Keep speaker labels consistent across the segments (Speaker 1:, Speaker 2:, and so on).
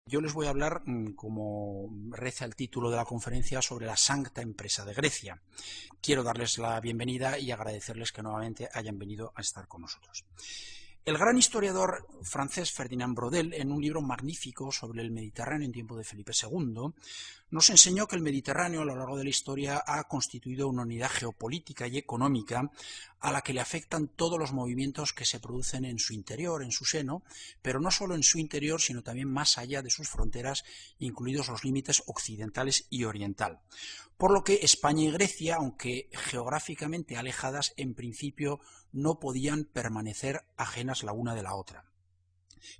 Speaker 1: Yo les voy a hablar, como reza el título de la conferencia, sobre la Sancta Empresa de Grecia. Quiero darles la bienvenida y agradecerles que nuevamente hayan venido a estar con nosotros. El gran historiador francés Ferdinand Braudel, en un libro magnífico sobre el Mediterráneo en tiempo de Felipe II, nos enseñó que el Mediterráneo a lo largo de la historia ha constituido una unidad geopolítica y económica a la que le afectan todos los movimientos que se producen en su interior, en su seno, pero no solo en su interior, sino también más allá de sus fronteras, incluidos los límites occidentales y oriental. Por lo que España y Grecia, aunque geográficamente alejadas, en principio no podían permanecer ajenas la una de la otra.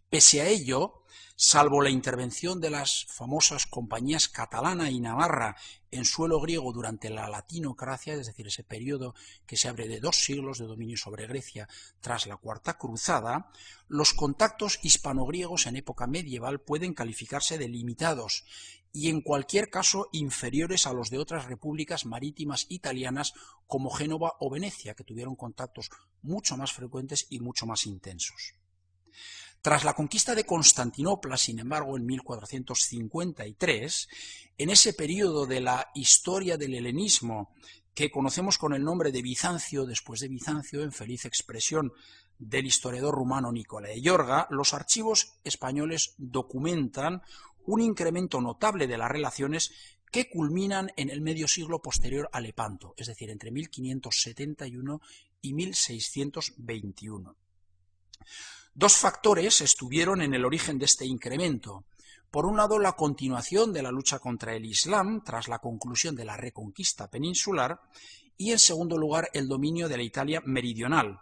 Speaker 1: Pese a ello, salvo la intervención de las famosas compañías catalana y navarra en suelo griego durante la latinocracia, es decir, ese periodo que se abre de 2 siglos de dominio sobre Grecia tras la Cuarta Cruzada, los contactos hispano-griegos en época medieval pueden calificarse de limitados y en cualquier caso inferiores a los de otras repúblicas marítimas italianas como Génova o Venecia, que tuvieron contactos mucho más frecuentes y mucho más intensos. Tras la conquista de Constantinopla, sin embargo, en 1453, en ese periodo de la historia del helenismo que conocemos con el nombre de Bizancio, después de Bizancio, en feliz expresión del historiador rumano Nicolae de Iorga, los archivos españoles documentan un incremento notable de las relaciones que culminan en el medio siglo posterior a Lepanto, es decir, entre 1571 y 1621. Dos factores estuvieron en el origen de este incremento. Por un lado, la continuación de la lucha contra el Islam tras la conclusión de la reconquista peninsular y, en segundo lugar, el dominio de la Italia meridional,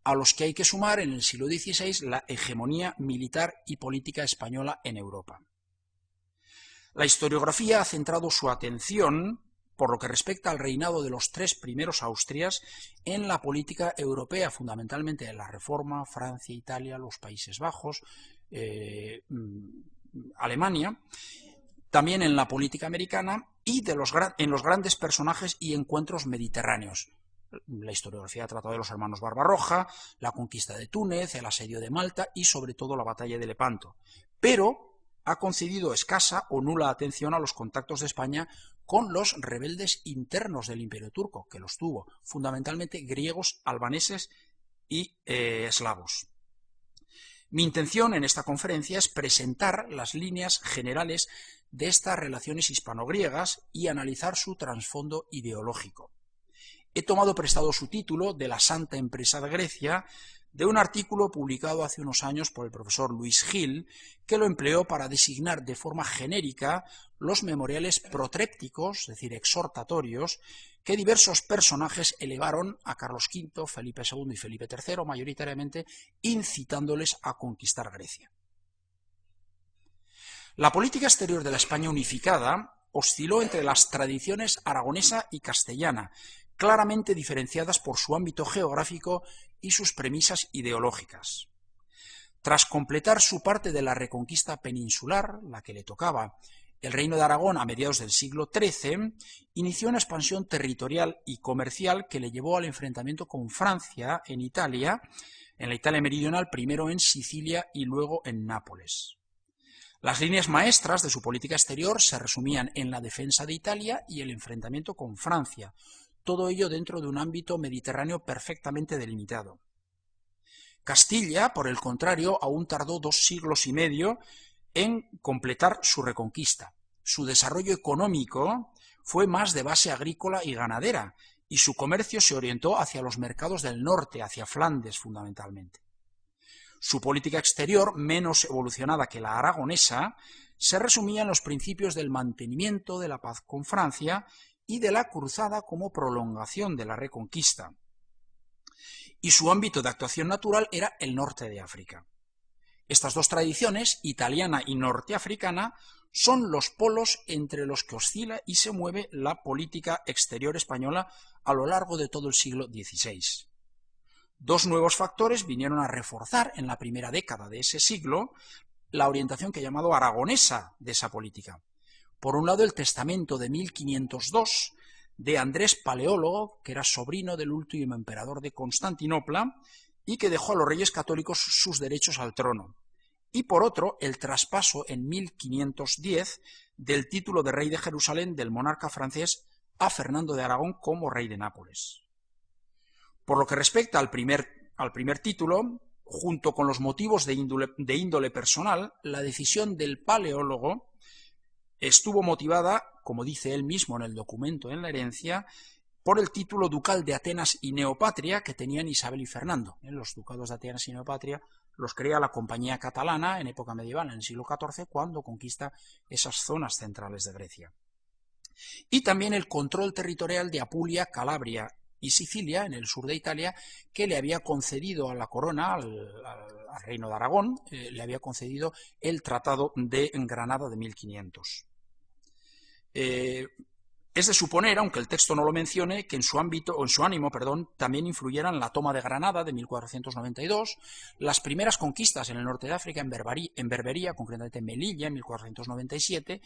Speaker 1: a los que hay que sumar en el siglo XVI la hegemonía militar y política española en Europa. La historiografía ha centrado su atención, por lo que respecta al reinado de los 3 primeros Austrias, en la política europea, fundamentalmente en la Reforma, Francia, Italia, los Países Bajos, Alemania, también en la política americana y en los grandes personajes y encuentros mediterráneos. La historiografía ha tratado de los hermanos Barbarroja, la conquista de Túnez, el asedio de Malta y sobre todo la batalla de Lepanto. Pero ha concedido escasa o nula atención a los contactos de España con los rebeldes internos del Imperio Turco, que los tuvo, fundamentalmente griegos, albaneses y eslavos. Mi intención en esta conferencia es presentar las líneas generales de estas relaciones hispano-griegas y analizar su trasfondo ideológico. He tomado prestado su título de La Santa Empresa de Grecia, de un artículo publicado hace unos años por el profesor Luis Gil, que lo empleó para designar de forma genérica los memoriales protrépticos, es decir, exhortatorios, que diversos personajes elevaron a Carlos V, Felipe II y Felipe III, mayoritariamente incitándoles a conquistar Grecia. La política exterior de la España unificada osciló entre las tradiciones aragonesa y castellana, claramente diferenciadas por su ámbito geográfico y sus premisas ideológicas. Tras completar su parte de la reconquista peninsular, la que le tocaba el reino de Aragón a mediados del siglo XIII, inició una expansión territorial y comercial que le llevó al enfrentamiento con Francia en la Italia meridional, primero en Sicilia y luego en Nápoles. Las líneas maestras de su política exterior se resumían en la defensa de Italia y el enfrentamiento con Francia, todo ello dentro de un ámbito mediterráneo perfectamente delimitado. Castilla, por el contrario, aún tardó 2 siglos y medio en completar su reconquista. Su desarrollo económico fue más de base agrícola y ganadera, y su comercio se orientó hacia los mercados del norte, hacia Flandes fundamentalmente. Su política exterior, menos evolucionada que la aragonesa, se resumía en los principios del mantenimiento de la paz con Francia y de la cruzada como prolongación de la reconquista. Y su ámbito de actuación natural era el norte de África. Estas dos tradiciones, italiana y norteafricana, son los polos entre los que oscila y se mueve la política exterior española a lo largo de todo el siglo XVI. 2 nuevos factores vinieron a reforzar en la primera década de ese siglo la orientación que he llamado aragonesa de esa política. Por un lado, el testamento de 1502 de Andrés Paleólogo, que era sobrino del último emperador de Constantinopla y que dejó a los reyes católicos sus derechos al trono. y por otro el traspaso en 1510 del título de rey de Jerusalén del monarca francés a Fernando de Aragón como rey de Nápoles. Por lo que respecta al primer título, junto con los motivos de índole personal, la decisión del paleólogo estuvo motivada, como dice él mismo en el documento en la herencia, por el título ducal de Atenas y Neopatria que tenían Isabel y Fernando. Los ducados de Atenas y Neopatria los crea la Compañía Catalana en época medieval, en el siglo XIV, cuando conquista esas zonas centrales de Grecia. Y también el control territorial de Apulia, Calabria y Sicilia, en el sur de Italia, que le había concedido a la corona, al reino de Aragón, le había concedido el Tratado de Granada de 1500. Es de suponer, aunque el texto no lo mencione, que en su ánimo, también influyeran la toma de Granada de 1492, las primeras conquistas en el norte de África, en Berbería, concretamente en Melilla, en 1497,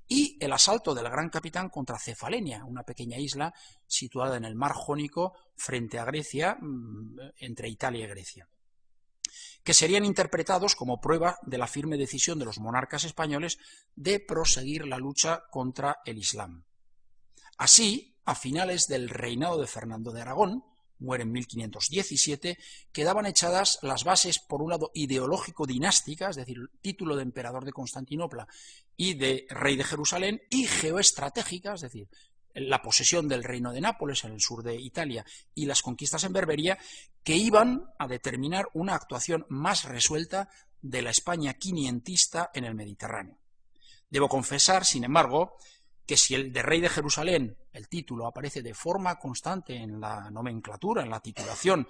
Speaker 1: y el asalto del Gran Capitán contra Cefalenia, una pequeña isla situada en el mar Jónico frente a Grecia, entre Italia y Grecia, que serían interpretados como prueba de la firme decisión de los monarcas españoles de proseguir la lucha contra el Islam. Así, a finales del reinado de Fernando de Aragón, muere en 1517, quedaban echadas las bases, por un lado, ideológico-dinásticas, es decir, título de emperador de Constantinopla y de rey de Jerusalén, y geoestratégicas, es decir, la posesión del reino de Nápoles en el sur de Italia y las conquistas en Berbería, que iban a determinar una actuación más resuelta de la España quinientista en el Mediterráneo. Debo confesar, sin embargo, que si el de rey de Jerusalén, el título, aparece de forma constante en la nomenclatura, en la titulación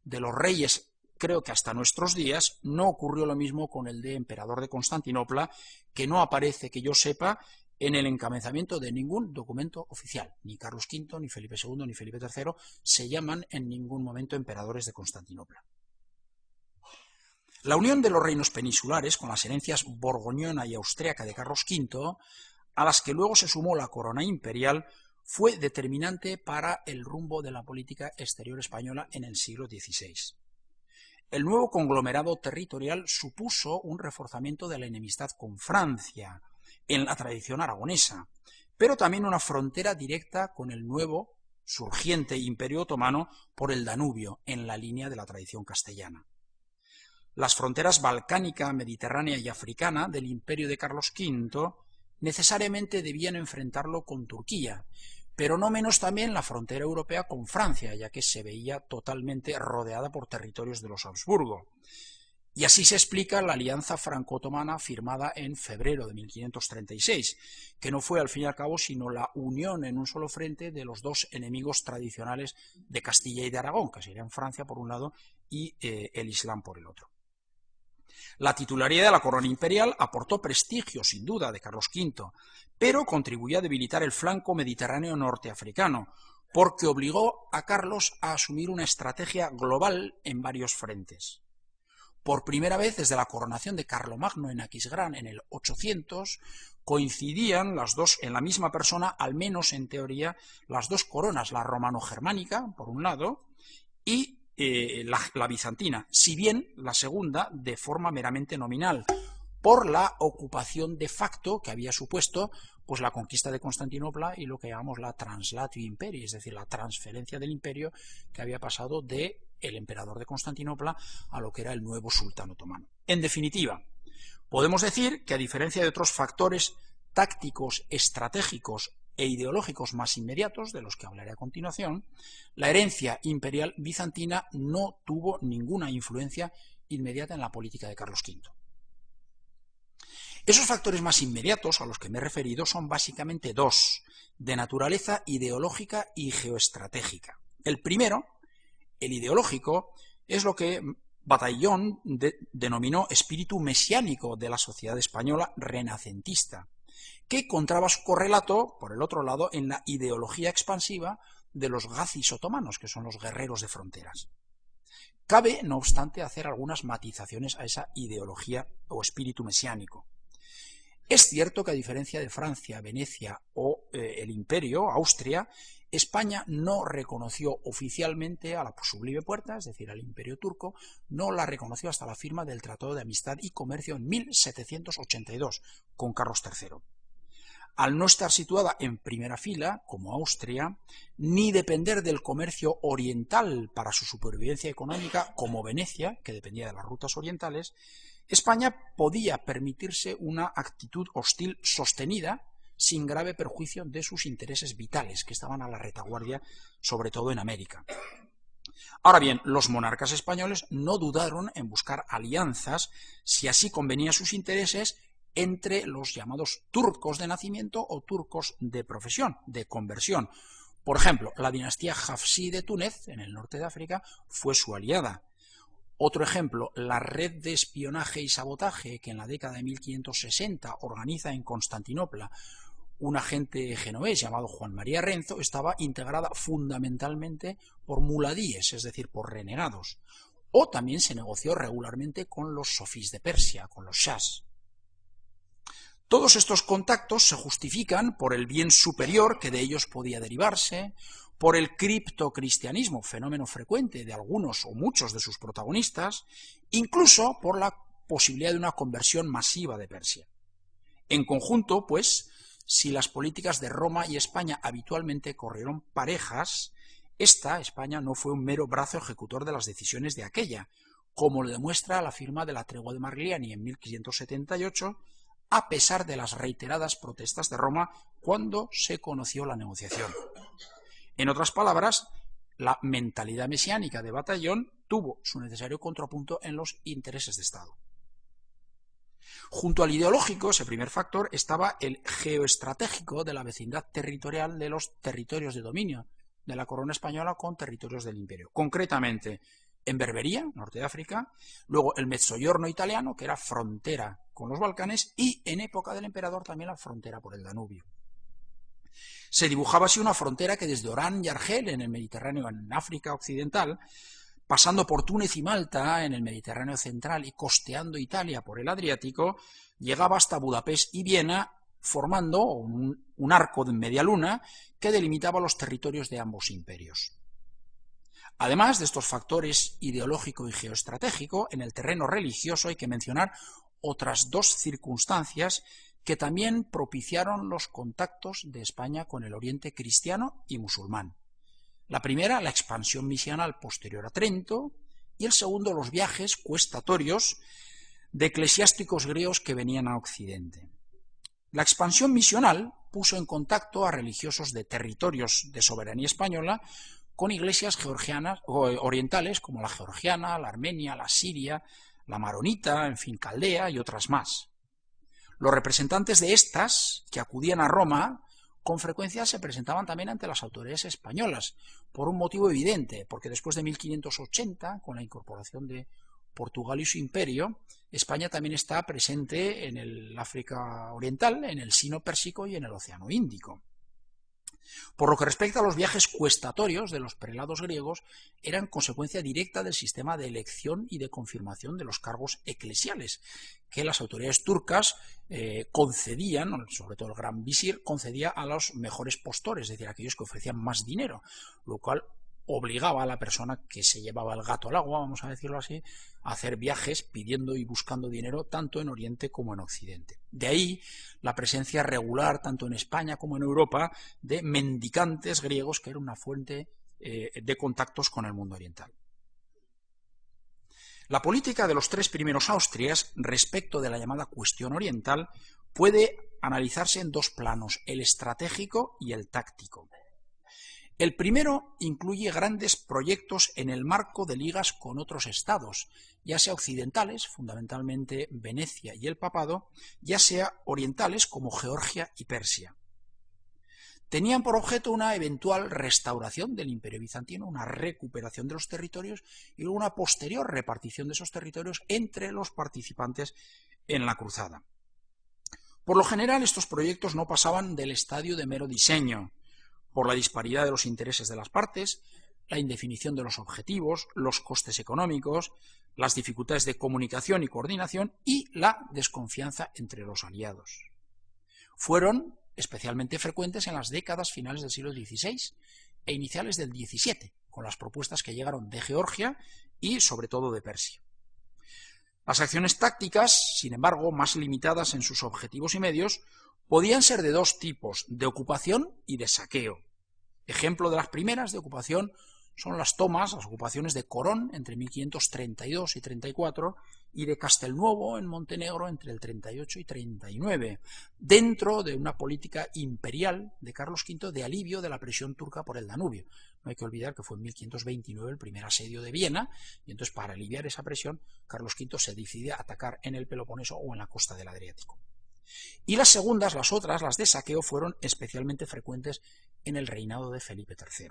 Speaker 1: de los reyes, creo que hasta nuestros días, no ocurrió lo mismo con el de emperador de Constantinopla, que no aparece, que yo sepa, en el encabezamiento de ningún documento oficial. Ni Carlos V, ni Felipe II, ni Felipe III se llaman en ningún momento emperadores de Constantinopla. La unión de los reinos peninsulares con las herencias borgoñona y austríaca de Carlos V, a las que luego se sumó la corona imperial, fue determinante para el rumbo de la política exterior española en el siglo XVI. El nuevo conglomerado territorial supuso un reforzamiento de la enemistad con Francia, en la tradición aragonesa, pero también una frontera directa con el nuevo, surgiente Imperio Otomano por el Danubio, en la línea de la tradición castellana. Las fronteras balcánica, mediterránea y africana del Imperio de Carlos V necesariamente debían enfrentarlo con Turquía, pero no menos también la frontera europea con Francia, ya que se veía totalmente rodeada por territorios de los Habsburgo. Y así se explica la alianza franco-otomana firmada en febrero de 1536, que no fue al fin y al cabo sino la unión en un solo frente de los dos enemigos tradicionales de Castilla y de Aragón, que serían Francia por un lado y el Islam por el otro. La titularidad de la corona imperial aportó prestigio, sin duda, de Carlos V, pero contribuyó a debilitar el flanco mediterráneo norteafricano, porque obligó a Carlos a asumir una estrategia global en varios frentes. Por primera vez desde la coronación de Carlomagno en Aquisgrán en el 800, coincidían las dos en la misma persona, al menos en teoría, las dos coronas, la romano-germánica, por un lado, y la bizantina, si bien la segunda de forma meramente nominal, por la ocupación de facto que había supuesto pues la conquista de Constantinopla y lo que llamamos la translatio imperii, es decir, la transferencia del imperio que había pasado de el emperador de Constantinopla a lo que era el nuevo sultán otomano. En definitiva, podemos decir que a diferencia de otros factores tácticos, estratégicos e ideológicos más inmediatos, de los que hablaré a continuación, la herencia imperial bizantina no tuvo ninguna influencia inmediata en la política de Carlos V. Esos factores más inmediatos a los que me he referido son básicamente dos, de naturaleza ideológica y geoestratégica. El primero, el ideológico, es lo que Bataillon denominó espíritu mesiánico de la sociedad española renacentista, que encontraba su correlato, por el otro lado, en la ideología expansiva de los gazis otomanos, que son los guerreros de fronteras. Cabe, no obstante, hacer algunas matizaciones a esa ideología o espíritu mesiánico. Es cierto que a diferencia de Francia, Venecia o el Imperio, Austria, España no reconoció oficialmente a la Sublime Puerta, es decir, al Imperio turco, no la reconoció hasta la firma del Tratado de Amistad y Comercio en 1782 con Carlos III. Al no estar situada en primera fila, como Austria, ni depender del comercio oriental para su supervivencia económica, como Venecia, que dependía de las rutas orientales, España podía permitirse una actitud hostil sostenida, sin grave perjuicio de sus intereses vitales, que estaban a la retaguardia, sobre todo en América. Ahora bien, los monarcas españoles no dudaron en buscar alianzas, si así convenía a sus intereses, entre los llamados turcos de nacimiento o turcos de profesión, de conversión. Por ejemplo, la dinastía Hafsí de Túnez, en el norte de África, fue su aliada. Otro ejemplo, la red de espionaje y sabotaje que en la década de 1560 organiza en Constantinopla un agente genovés llamado Juan María Renzo, estaba integrada fundamentalmente por muladíes, es decir, por renegados. O también se negoció regularmente con los sofís de Persia, con los shahs. Todos estos contactos se justifican por el bien superior que de ellos podía derivarse, por el criptocristianismo, fenómeno frecuente de algunos o muchos de sus protagonistas, incluso por la posibilidad de una conversión masiva de Persia. En conjunto, pues, si las políticas de Roma y España habitualmente corrieron parejas, esta, España, no fue un mero brazo ejecutor de las decisiones de aquella, como lo demuestra la firma de la tregua de Magliani en 1578, a pesar de las reiteradas protestas de Roma cuando se conoció la negociación. En otras palabras, la mentalidad mesiánica de Batallón tuvo su necesario contrapunto en los intereses de Estado. Junto al ideológico, ese primer factor, estaba el geoestratégico de la vecindad territorial de los territorios de dominio de la corona española con territorios del imperio. Concretamente, en Berbería, norte de África, luego el Mezzogiorno italiano, que era frontera con los Balcanes, y en época del emperador también la frontera por el Danubio. Se dibujaba así una frontera que desde Orán y Argel, en el Mediterráneo, en África occidental, pasando por Túnez y Malta, en el Mediterráneo central, y costeando Italia por el Adriático, llegaba hasta Budapest y Viena, formando un arco de media luna que delimitaba los territorios de ambos imperios. Además de estos factores ideológico y geoestratégico, en el terreno religioso hay que mencionar otras dos circunstancias que también propiciaron los contactos de España con el Oriente cristiano y musulmán. La primera, la expansión misional posterior a Trento, y el segundo, los viajes cuestatorios de eclesiásticos griegos que venían a Occidente. La expansión misional puso en contacto a religiosos de territorios de soberanía española con iglesias georgianas o orientales como la georgiana, la armenia, la siria, la maronita, en fin, Caldea y otras más. Los representantes de estas, que acudían a Roma, con frecuencia se presentaban también ante las autoridades españolas, por un motivo evidente, porque después de 1580, con la incorporación de Portugal y su imperio, España también está presente en el África Oriental, en el Sino Pérsico y en el Océano Índico. Por lo que respecta a los viajes cuestatorios de los prelados griegos, eran consecuencia directa del sistema de elección y de confirmación de los cargos eclesiales, que las autoridades turcas concedían, sobre todo el gran visir, concedía a los mejores postores, es decir, aquellos que ofrecían más dinero, lo cual obligaba a la persona que se llevaba el gato al agua, vamos a decirlo así, a hacer viajes pidiendo y buscando dinero tanto en Oriente como en Occidente. De ahí la presencia regular, tanto en España como en Europa, de mendicantes griegos, que era una fuente de contactos con el mundo oriental. La política de los tres primeros Austrias respecto de la llamada cuestión oriental puede analizarse en dos planos, el estratégico y el táctico. El primero incluye grandes proyectos en el marco de ligas con otros estados, ya sea occidentales, fundamentalmente Venecia y el Papado, ya sea orientales como Georgia y Persia. Tenían por objeto una eventual restauración del Imperio Bizantino, una recuperación de los territorios y luego una posterior repartición de esos territorios entre los participantes en la cruzada. Por lo general, estos proyectos no pasaban del estadio de mero diseño, por la disparidad de los intereses de las partes, la indefinición de los objetivos, los costes económicos, las dificultades de comunicación y coordinación y la desconfianza entre los aliados. Fueron especialmente frecuentes en las décadas finales del siglo XVI e iniciales del XVII, con las propuestas que llegaron de Georgia y sobre todo de Persia. Las acciones tácticas, sin embargo, más limitadas en sus objetivos y medios, podían ser de dos tipos, de ocupación y de saqueo. Ejemplo de las primeras de ocupación son las ocupaciones de Corón entre 1532 y 34 y de Castelnuovo en Montenegro entre el 38 y 39, dentro de una política imperial de Carlos V de alivio de la presión turca por el Danubio. No hay que olvidar que fue en 1529 el primer asedio de Viena, y entonces para aliviar esa presión Carlos V se decide a atacar en el Peloponeso o en la costa del Adriático. Y las segundas, las otras, las de saqueo, fueron especialmente frecuentes en el reinado de Felipe III.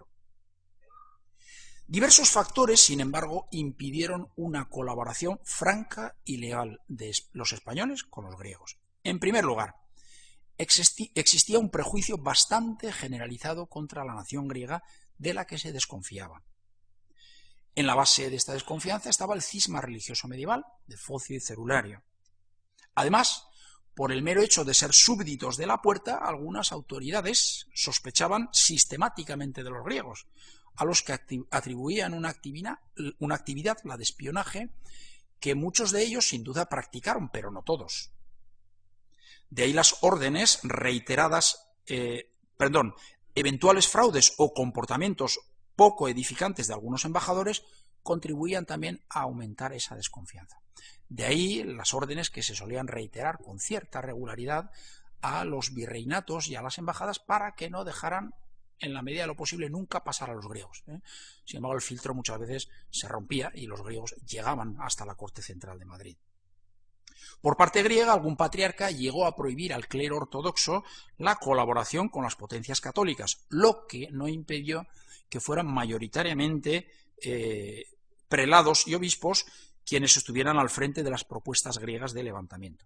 Speaker 1: Diversos factores, sin embargo, impidieron una colaboración franca y leal de los españoles con los griegos. En primer lugar, existía un prejuicio bastante generalizado contra la nación griega de la que se desconfiaba. En la base de esta desconfianza estaba el cisma religioso medieval de Focio y Cerulario. Además, por el mero hecho de ser súbditos de la Puerta, algunas autoridades sospechaban sistemáticamente de los griegos, a los que atribuían una actividad, la de espionaje, que muchos de ellos sin duda practicaron, pero no todos. De ahí las órdenes reiteradas, eventuales fraudes o comportamientos poco edificantes de algunos embajadores contribuían también a aumentar esa desconfianza. De ahí las órdenes que se solían reiterar con cierta regularidad a los virreinatos y a las embajadas para que no dejaran, en la medida de lo posible, nunca pasar a los griegos. Sin embargo, el filtro muchas veces se rompía y los griegos llegaban hasta la corte central de Madrid. Por parte griega, algún patriarca llegó a prohibir al clero ortodoxo la colaboración con las potencias católicas, lo que no impidió que fueran mayoritariamente prelados y obispos quienes estuvieran al frente de las propuestas griegas de levantamiento.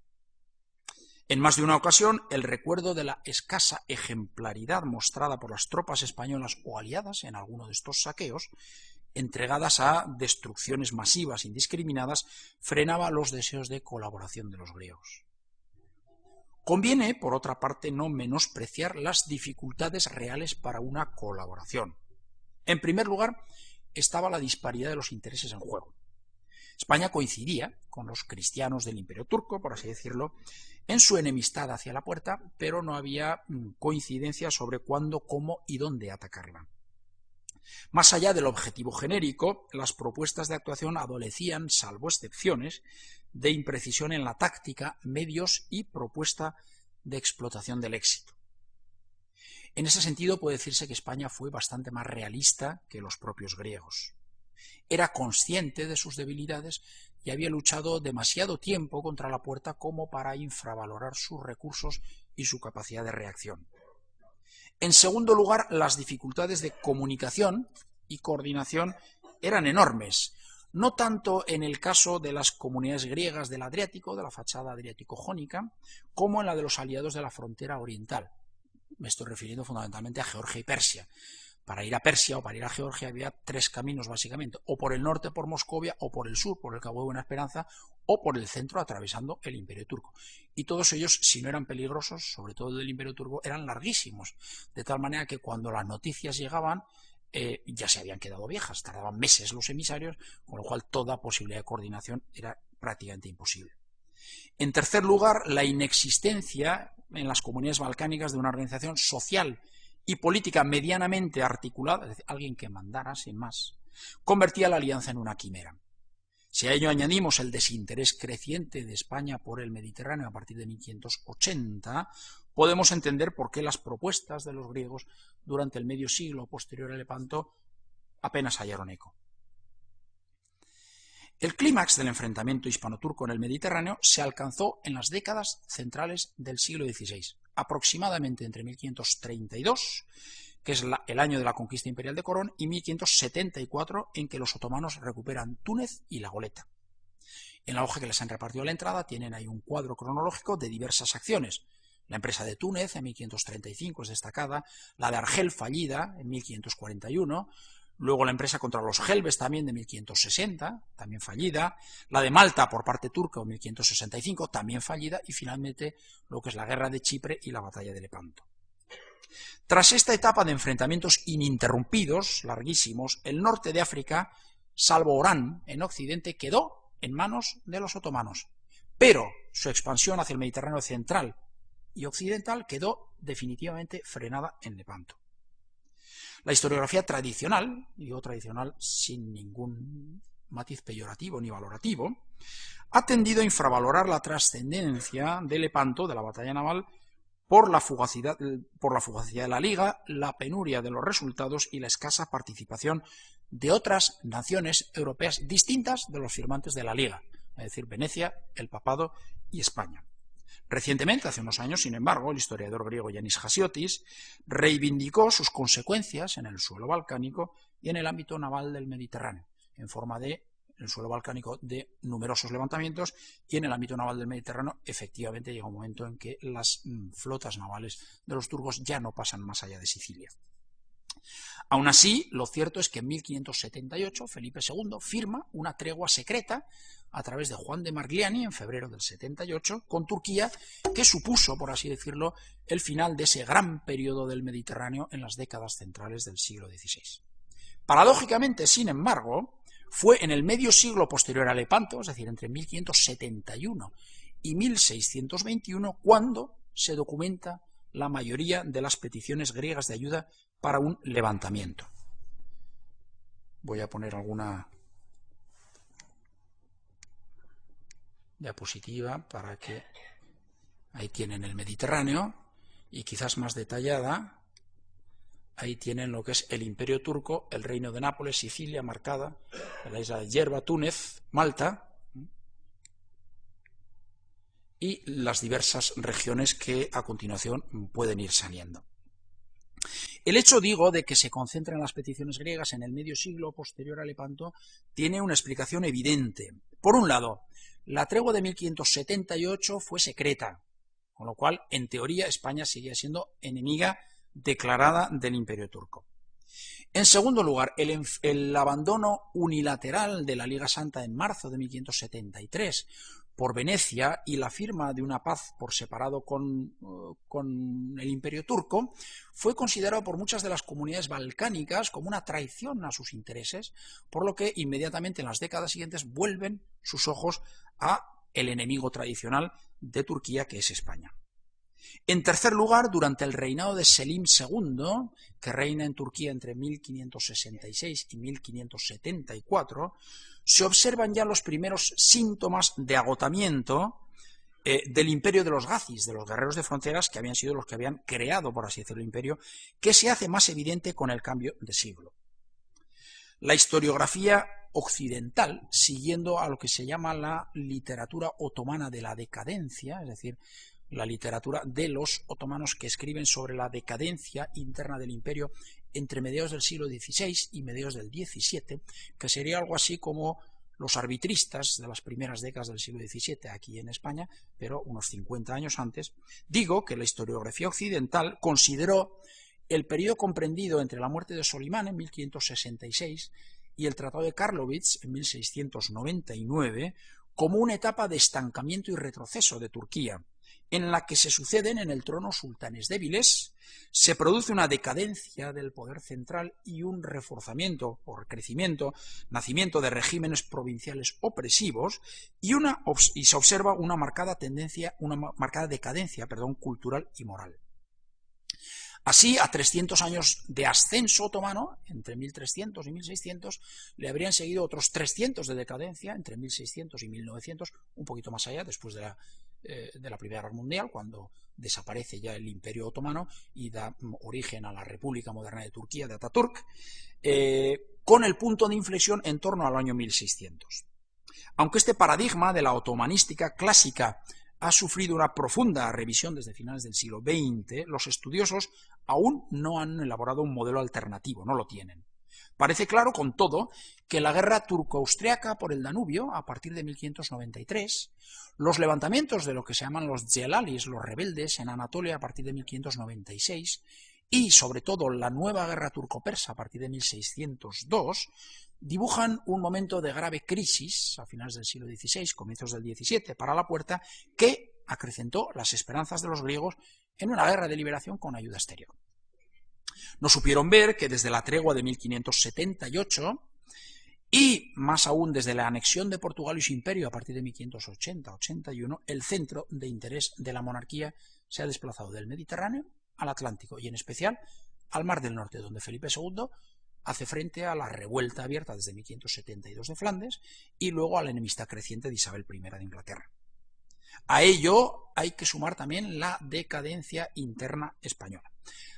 Speaker 1: En más de una ocasión, el recuerdo de la escasa ejemplaridad mostrada por las tropas españolas o aliadas en alguno de estos saqueos, entregadas a destrucciones masivas indiscriminadas, frenaba los deseos de colaboración de los griegos. Conviene, por otra parte, no menospreciar las dificultades reales para una colaboración. En primer lugar, estaba la disparidad de los intereses en juego. España coincidía con los cristianos del Imperio Turco, por así decirlo, en su enemistad hacia la Puerta, pero no había coincidencia sobre cuándo, cómo y dónde atacarla. Más allá del objetivo genérico, las propuestas de actuación adolecían, salvo excepciones, de imprecisión en la táctica, medios y propuesta de explotación del éxito. En ese sentido puede decirse que España fue bastante más realista que los propios griegos. Era consciente de sus debilidades y había luchado demasiado tiempo contra la Puerta como para infravalorar sus recursos y su capacidad de reacción. En segundo lugar, las dificultades de comunicación y coordinación eran enormes, no tanto en el caso de las comunidades griegas del Adriático, de la fachada adriático-jónica, como en la de los aliados de la frontera oriental. Me estoy refiriendo fundamentalmente a Georgia y Persia. Para ir a Persia o para ir a Georgia había tres caminos básicamente, o por el norte por Moscovia, o por el sur por el Cabo de Buena Esperanza, o por el centro atravesando el Imperio Turco. Y todos ellos, si no eran peligrosos, sobre todo el del Imperio Turco, eran larguísimos, de tal manera que cuando las noticias llegaban ya se habían quedado viejas, tardaban meses los emisarios, con lo cual toda posibilidad de coordinación era prácticamente imposible. En tercer lugar, la inexistencia en las comunidades balcánicas de una organización social y política medianamente articulada, es decir, alguien que mandara sin más, convertía la alianza en una quimera. Si a ello añadimos el desinterés creciente de España por el Mediterráneo a partir de 1580, podemos entender por qué las propuestas de los griegos durante el medio siglo posterior a Lepanto apenas hallaron eco. El clímax del enfrentamiento hispano-turco en el Mediterráneo se alcanzó en las décadas centrales del siglo XVI, aproximadamente entre 1532, que es el año de la conquista imperial de Corón, y 1574, en que los otomanos recuperan Túnez y la Goleta. En la hoja que les han repartido a la entrada tienen ahí un cuadro cronológico de diversas acciones. La empresa de Túnez en 1535 es destacada, la de Argel fallida en 1541, luego la empresa contra los Helves también de 1560, también fallida, la de Malta por parte turca en 1565, también fallida, y finalmente lo que es la guerra de Chipre y la batalla de Lepanto. Tras esta etapa de enfrentamientos ininterrumpidos, larguísimos, el norte de África, salvo Orán en Occidente, quedó en manos de los otomanos, pero su expansión hacia el Mediterráneo central y occidental quedó definitivamente frenada en Lepanto. La historiografía tradicional, y digo tradicional sin ningún matiz peyorativo ni valorativo, ha tendido a infravalorar la trascendencia de Lepanto, de la batalla naval, por la fugacidad de la Liga, la penuria de los resultados y la escasa participación de otras naciones europeas distintas de los firmantes de la Liga, es decir, Venecia, el Papado y España. Recientemente, hace unos años, sin embargo, el historiador griego Yannis Hasiotis reivindicó sus consecuencias en el suelo balcánico y en el ámbito naval del Mediterráneo, en forma de, en el suelo balcánico, de numerosos levantamientos, y en el ámbito naval del Mediterráneo efectivamente llega un momento en que las flotas navales de los turcos ya no pasan más allá de Sicilia. Aún así, lo cierto es que en 1578 Felipe II firma una tregua secreta a través de Juan de Margliani en febrero del 78 con Turquía, que supuso, por así decirlo, el final de ese gran periodo del Mediterráneo en las décadas centrales del siglo XVI. Paradójicamente, sin embargo, fue en el medio siglo posterior a Lepanto, es decir, entre 1571 y 1621, cuando se documenta la mayoría de las peticiones griegas de ayuda para un levantamiento. Voy a poner alguna diapositiva para que ahí tienen el Mediterráneo, y quizás más detallada, ahí tienen lo que es el Imperio Turco, el Reino de Nápoles, Sicilia marcada, la isla de Yerba, Túnez, Malta, y las diversas regiones que a continuación pueden ir saliendo. El hecho, digo, de que se concentren las peticiones griegas en el medio siglo posterior a Lepanto tiene una explicación evidente. Por un lado, la tregua de 1578 fue secreta, con lo cual, en teoría, España seguía siendo enemiga declarada del Imperio Turco. En segundo lugar, el abandono unilateral de la Liga Santa en marzo de 1573 por Venecia y la firma de una paz por separado con el Imperio Turco fue considerado por muchas de las comunidades balcánicas como una traición a sus intereses, por lo que inmediatamente en las décadas siguientes vuelven sus ojos a el enemigo tradicional de Turquía, que es España. En tercer lugar, durante el reinado de Selim II, que reina en Turquía entre 1566 y 1574, se observan ya los primeros síntomas de agotamiento del imperio de los Gazis, de los guerreros de fronteras, que habían sido los que habían creado, por así decirlo, el imperio, que se hace más evidente con el cambio de siglo. La historiografía occidental, siguiendo a lo que se llama la literatura otomana de la decadencia, es decir, la literatura de los otomanos que escriben sobre la decadencia interna del imperio entre mediados del siglo XVI y mediados del XVII, que sería algo así como los arbitristas de las primeras décadas del siglo XVII aquí en España, pero unos 50 años antes. Digo que la historiografía occidental consideró el periodo comprendido entre la muerte de Solimán en 1566 y el Tratado de Karlowitz en 1699 como una etapa de estancamiento y retroceso de Turquía, en la que se suceden en el trono sultanes débiles, se produce una decadencia del poder central y un reforzamiento o crecimiento, nacimiento de regímenes provinciales opresivos, y se observa una marcada decadencia cultural y moral. Así, a 300 años de ascenso otomano, entre 1300 y 1600, le habrían seguido otros 300 de decadencia, entre 1600 y 1900, un poquito más allá, después de la Primera Guerra Mundial, cuando desaparece ya el Imperio Otomano y da origen a la República Moderna de Turquía, de Atatürk, con el punto de inflexión en torno al año 1600. Aunque este paradigma de la otomanística clásica ha sufrido una profunda revisión desde finales del siglo XX, los estudiosos aún no han elaborado un modelo alternativo, no lo tienen. Parece claro, con todo, que la guerra turco-austriaca por el Danubio, a partir de 1593, los levantamientos de lo que se llaman los Celalis, los rebeldes, en Anatolia a partir de 1596, y sobre todo la nueva guerra turco-persa a partir de 1602, dibujan un momento de grave crisis a finales del siglo XVI, comienzos del XVII, para la puerta, que acrecentó las esperanzas de los griegos en una guerra de liberación con ayuda exterior. No supieron ver que desde la tregua de 1578 y más aún desde la anexión de Portugal y su imperio a partir de 1580-81, el centro de interés de la monarquía se ha desplazado del Mediterráneo al Atlántico y en especial al Mar del Norte, donde Felipe II hace frente a la revuelta abierta desde 1572 de Flandes y luego a la enemistad creciente de Isabel I de Inglaterra. A ello hay que sumar también la decadencia interna española.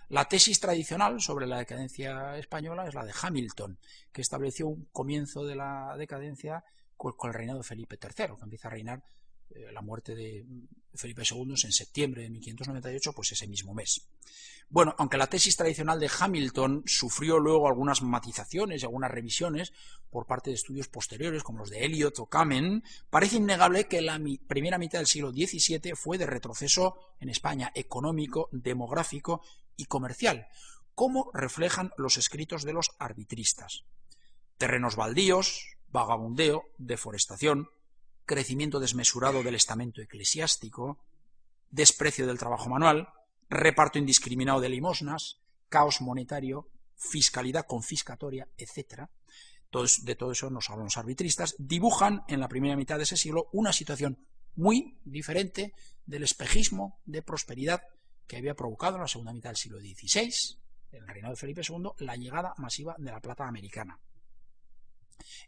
Speaker 1: La tesis tradicional sobre la decadencia española es la de Hamilton, que estableció un comienzo de la decadencia con el reinado de Felipe III, que empieza a reinar la muerte de Felipe II en septiembre de 1598, pues ese mismo mes. Bueno, aunque la tesis tradicional de Hamilton sufrió luego algunas matizaciones y algunas revisiones por parte de estudios posteriores como los de Eliot o Kamen, parece innegable que la primera mitad del siglo XVII fue de retroceso en España económico, demográfico y comercial, como reflejan los escritos de los arbitristas. Terrenos baldíos, vagabundeo, deforestación, crecimiento desmesurado del estamento eclesiástico, desprecio del trabajo manual, reparto indiscriminado de limosnas, caos monetario, fiscalidad confiscatoria, etc. De todo eso nos hablan los arbitristas, dibujan en la primera mitad de ese siglo una situación muy diferente del espejismo de prosperidad que había provocado en la segunda mitad del siglo XVI, en el reinado de Felipe II, la llegada masiva de la plata americana.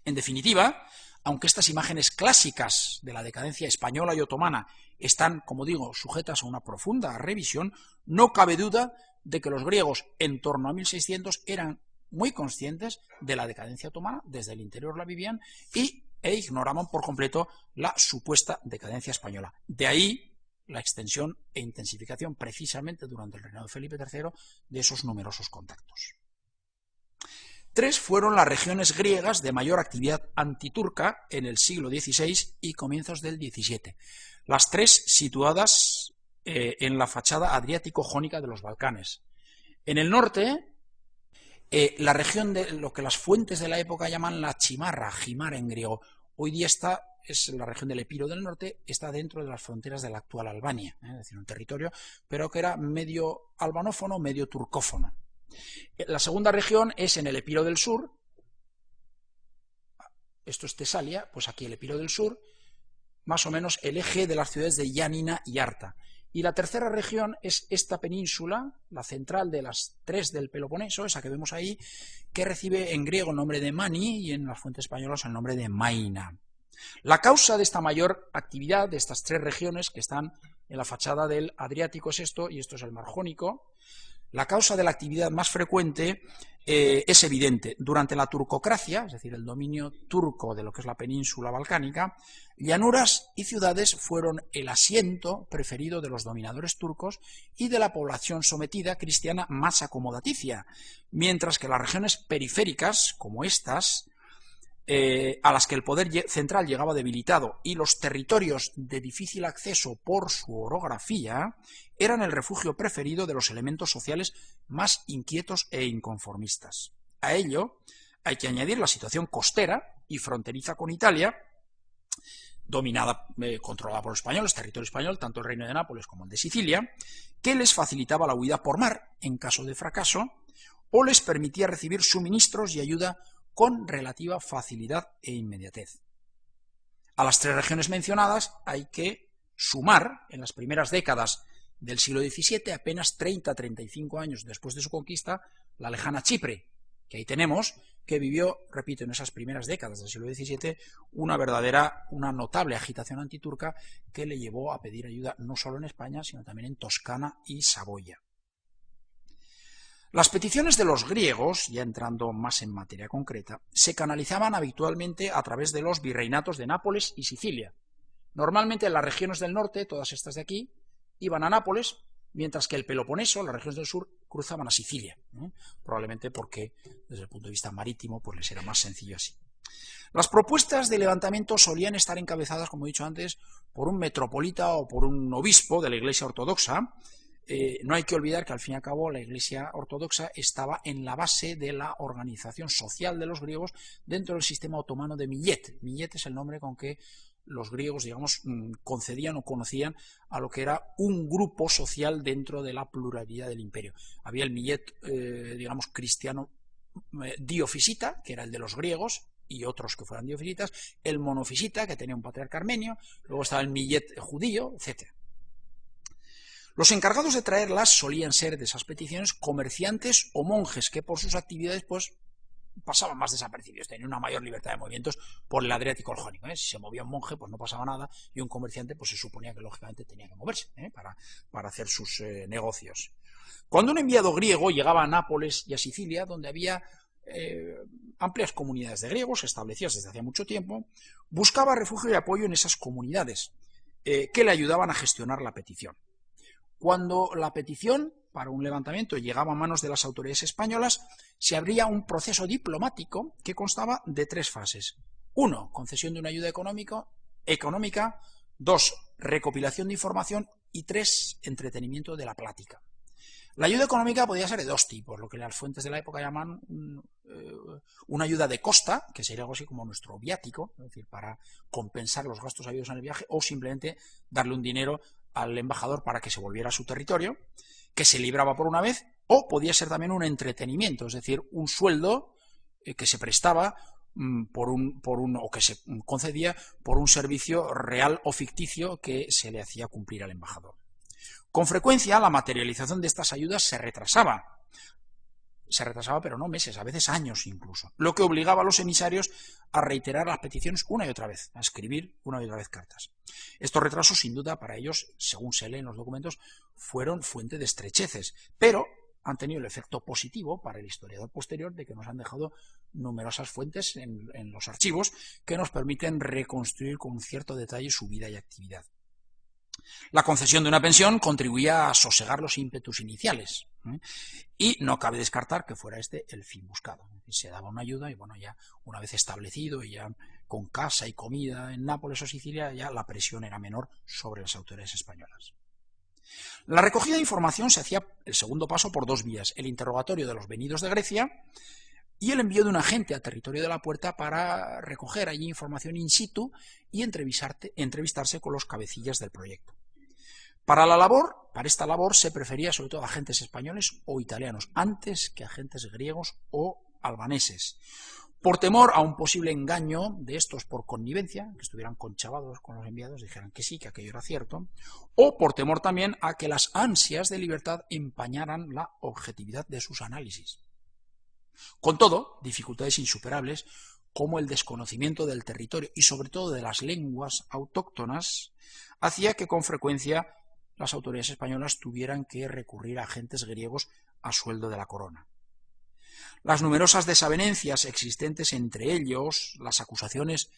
Speaker 1: En definitiva, aunque estas imágenes clásicas de la decadencia española y otomana están, como digo, sujetas a una profunda revisión, no cabe duda de que los griegos en torno a 1600 eran muy conscientes de la decadencia otomana, desde el interior la vivían e ignoraban por completo la supuesta decadencia española. De ahí la extensión e intensificación precisamente durante el reinado de Felipe III de esos numerosos contactos. 3 fueron las regiones griegas de mayor actividad antiturca en el siglo XVI y comienzos del XVII. Las 3 situadas en la fachada adriático-jónica de los Balcanes. En el norte, la región de lo que las fuentes de la época llaman la Chimarra, Jimara en griego. Hoy día esta es la región del Epiro del norte, está dentro de las fronteras de la actual Albania, es decir, un territorio, pero que era medio albanófono, medio turcófono. La segunda región es en el Epiro del sur, esto es Tesalia, pues aquí el Epiro del sur, más o menos el eje de las ciudades de Yanina y Arta. Y la tercera región es esta península, la central de las 3 del Peloponeso, esa que vemos ahí, que recibe en griego el nombre de Mani y en las fuentes españolas el nombre de Maina. La causa de esta mayor actividad de estas 3 regiones que están en la fachada del Adriático es esto, y esto es el Mar Jónico. La causa de la actividad más frecuente es evidente. Durante la turcocracia, es decir, el dominio turco de lo que es la península balcánica, llanuras y ciudades fueron el asiento preferido de los dominadores turcos y de la población sometida cristiana más acomodaticia, mientras que las regiones periféricas, como estas, a las que el poder central llegaba debilitado y los territorios de difícil acceso por su orografía eran el refugio preferido de los elementos sociales más inquietos e inconformistas. A ello hay que añadir la situación costera y fronteriza con Italia, dominada, controlada por los españoles, territorio español, tanto el reino de Nápoles como el de Sicilia, que les facilitaba la huida por mar en caso de fracaso o les permitía recibir suministros y ayuda con relativa facilidad e inmediatez. A las 3 regiones mencionadas hay que sumar, en las primeras décadas del siglo XVII, apenas 30-35 años después de su conquista, la lejana Chipre, que ahí tenemos, que vivió, repito, en esas primeras décadas del siglo XVII, una notable agitación antiturca que le llevó a pedir ayuda no solo en España, sino también en Toscana y Saboya. Las peticiones de los griegos, ya entrando más en materia concreta, se canalizaban habitualmente a través de los virreinatos de Nápoles y Sicilia. Normalmente las regiones del norte, todas estas de aquí, iban a Nápoles, mientras que el Peloponeso, las regiones del sur, cruzaban a Sicilia, probablemente porque desde el punto de vista marítimo pues les era más sencillo así. Las propuestas de levantamiento solían estar encabezadas, como he dicho antes, por un metropolita o por un obispo de la Iglesia ortodoxa, no hay que olvidar que al fin y al cabo la Iglesia ortodoxa estaba en la base de la organización social de los griegos dentro del sistema otomano de Millet. Millet es el nombre con que los griegos, digamos, concedían o conocían a lo que era un grupo social dentro de la pluralidad del imperio. Había el Millet, digamos, cristiano diofisita, que era el de los griegos, y otros que fueran diofisitas, el monofisita, que tenía un patriarca armenio, luego estaba el Millet judío, etc. Los encargados de traerlas solían ser de esas peticiones comerciantes o monjes que por sus actividades pues pasaban más desapercibidos, tenían una mayor libertad de movimientos por el Adriático jónico. Si se movía un monje pues no pasaba nada y un comerciante pues se suponía que lógicamente tenía que moverse para hacer sus negocios. Cuando un enviado griego llegaba a Nápoles y a Sicilia, donde había amplias comunidades de griegos establecidas desde hacía mucho tiempo, buscaba refugio y apoyo en esas comunidades que le ayudaban a gestionar la petición. Cuando la petición para un levantamiento llegaba a manos de las autoridades españolas, se abría un proceso diplomático que constaba de 3 fases. 1, concesión de una ayuda económica. 2, recopilación de información. Y 3, entretenimiento de la plática. La ayuda económica podía ser de 2 tipos, lo que las fuentes de la época llaman una ayuda de costa, que sería algo así como nuestro viático, es decir, para compensar los gastos habidos en el viaje, o simplemente darle un dinero al embajador para que se volviera a su territorio, que se libraba por una vez, o podía ser también un entretenimiento, es decir, un sueldo que se prestaba o que se concedía por un servicio real o ficticio que se le hacía cumplir al embajador. Con frecuencia la materialización de estas ayudas se retrasaba, pero no meses, a veces años incluso, lo que obligaba a los emisarios a reiterar las peticiones una y otra vez, a escribir una y otra vez cartas. Estos retrasos, sin duda, para ellos, según se lee en los documentos, fueron fuente de estrecheces, pero han tenido el efecto positivo para el historiador posterior de que nos han dejado numerosas fuentes en los archivos que nos permiten reconstruir con cierto detalle su vida y actividad. La concesión de una pensión contribuía a sosegar los ímpetus iniciales, y no cabe descartar que fuera este el fin buscado. Se daba una ayuda y bueno, ya una vez establecido y ya con casa y comida en Nápoles o Sicilia, ya la presión era menor sobre las autoridades españolas. La recogida de información se hacía, el segundo paso, por 2 vías: el interrogatorio de los venidos de Grecia y el envío de un agente a territorio de la Puerta para recoger allí información in situ y entrevistarse con los cabecillas del proyecto. Para esta labor se prefería sobre todo agentes españoles o italianos, antes que agentes griegos o albaneses, por temor a un posible engaño de estos por connivencia, que estuvieran conchavados con los enviados, dijeran que sí, que aquello era cierto, o por temor también a que las ansias de libertad empañaran la objetividad de sus análisis. Con todo, dificultades insuperables como el desconocimiento del territorio y sobre todo de las lenguas autóctonas hacía que con frecuencia las autoridades españolas tuvieran que recurrir a agentes griegos a sueldo de la corona. Las numerosas desavenencias existentes entre ellos, las acusaciones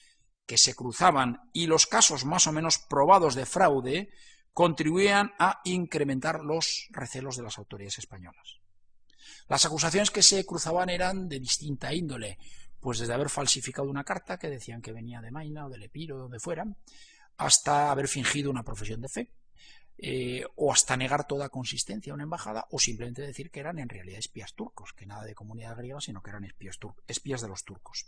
Speaker 1: que se cruzaban y los casos más o menos probados de fraude contribuían a incrementar los recelos de las autoridades españolas. Las acusaciones que se cruzaban eran de distinta índole, pues desde haber falsificado una carta que decían que venía de Maina o del Epiro o donde fuera, hasta haber fingido una profesión de fe, o hasta negar toda consistencia a una embajada, o simplemente decir que eran en realidad espías turcos, que nada de comunidad griega, sino que eran espías de los turcos.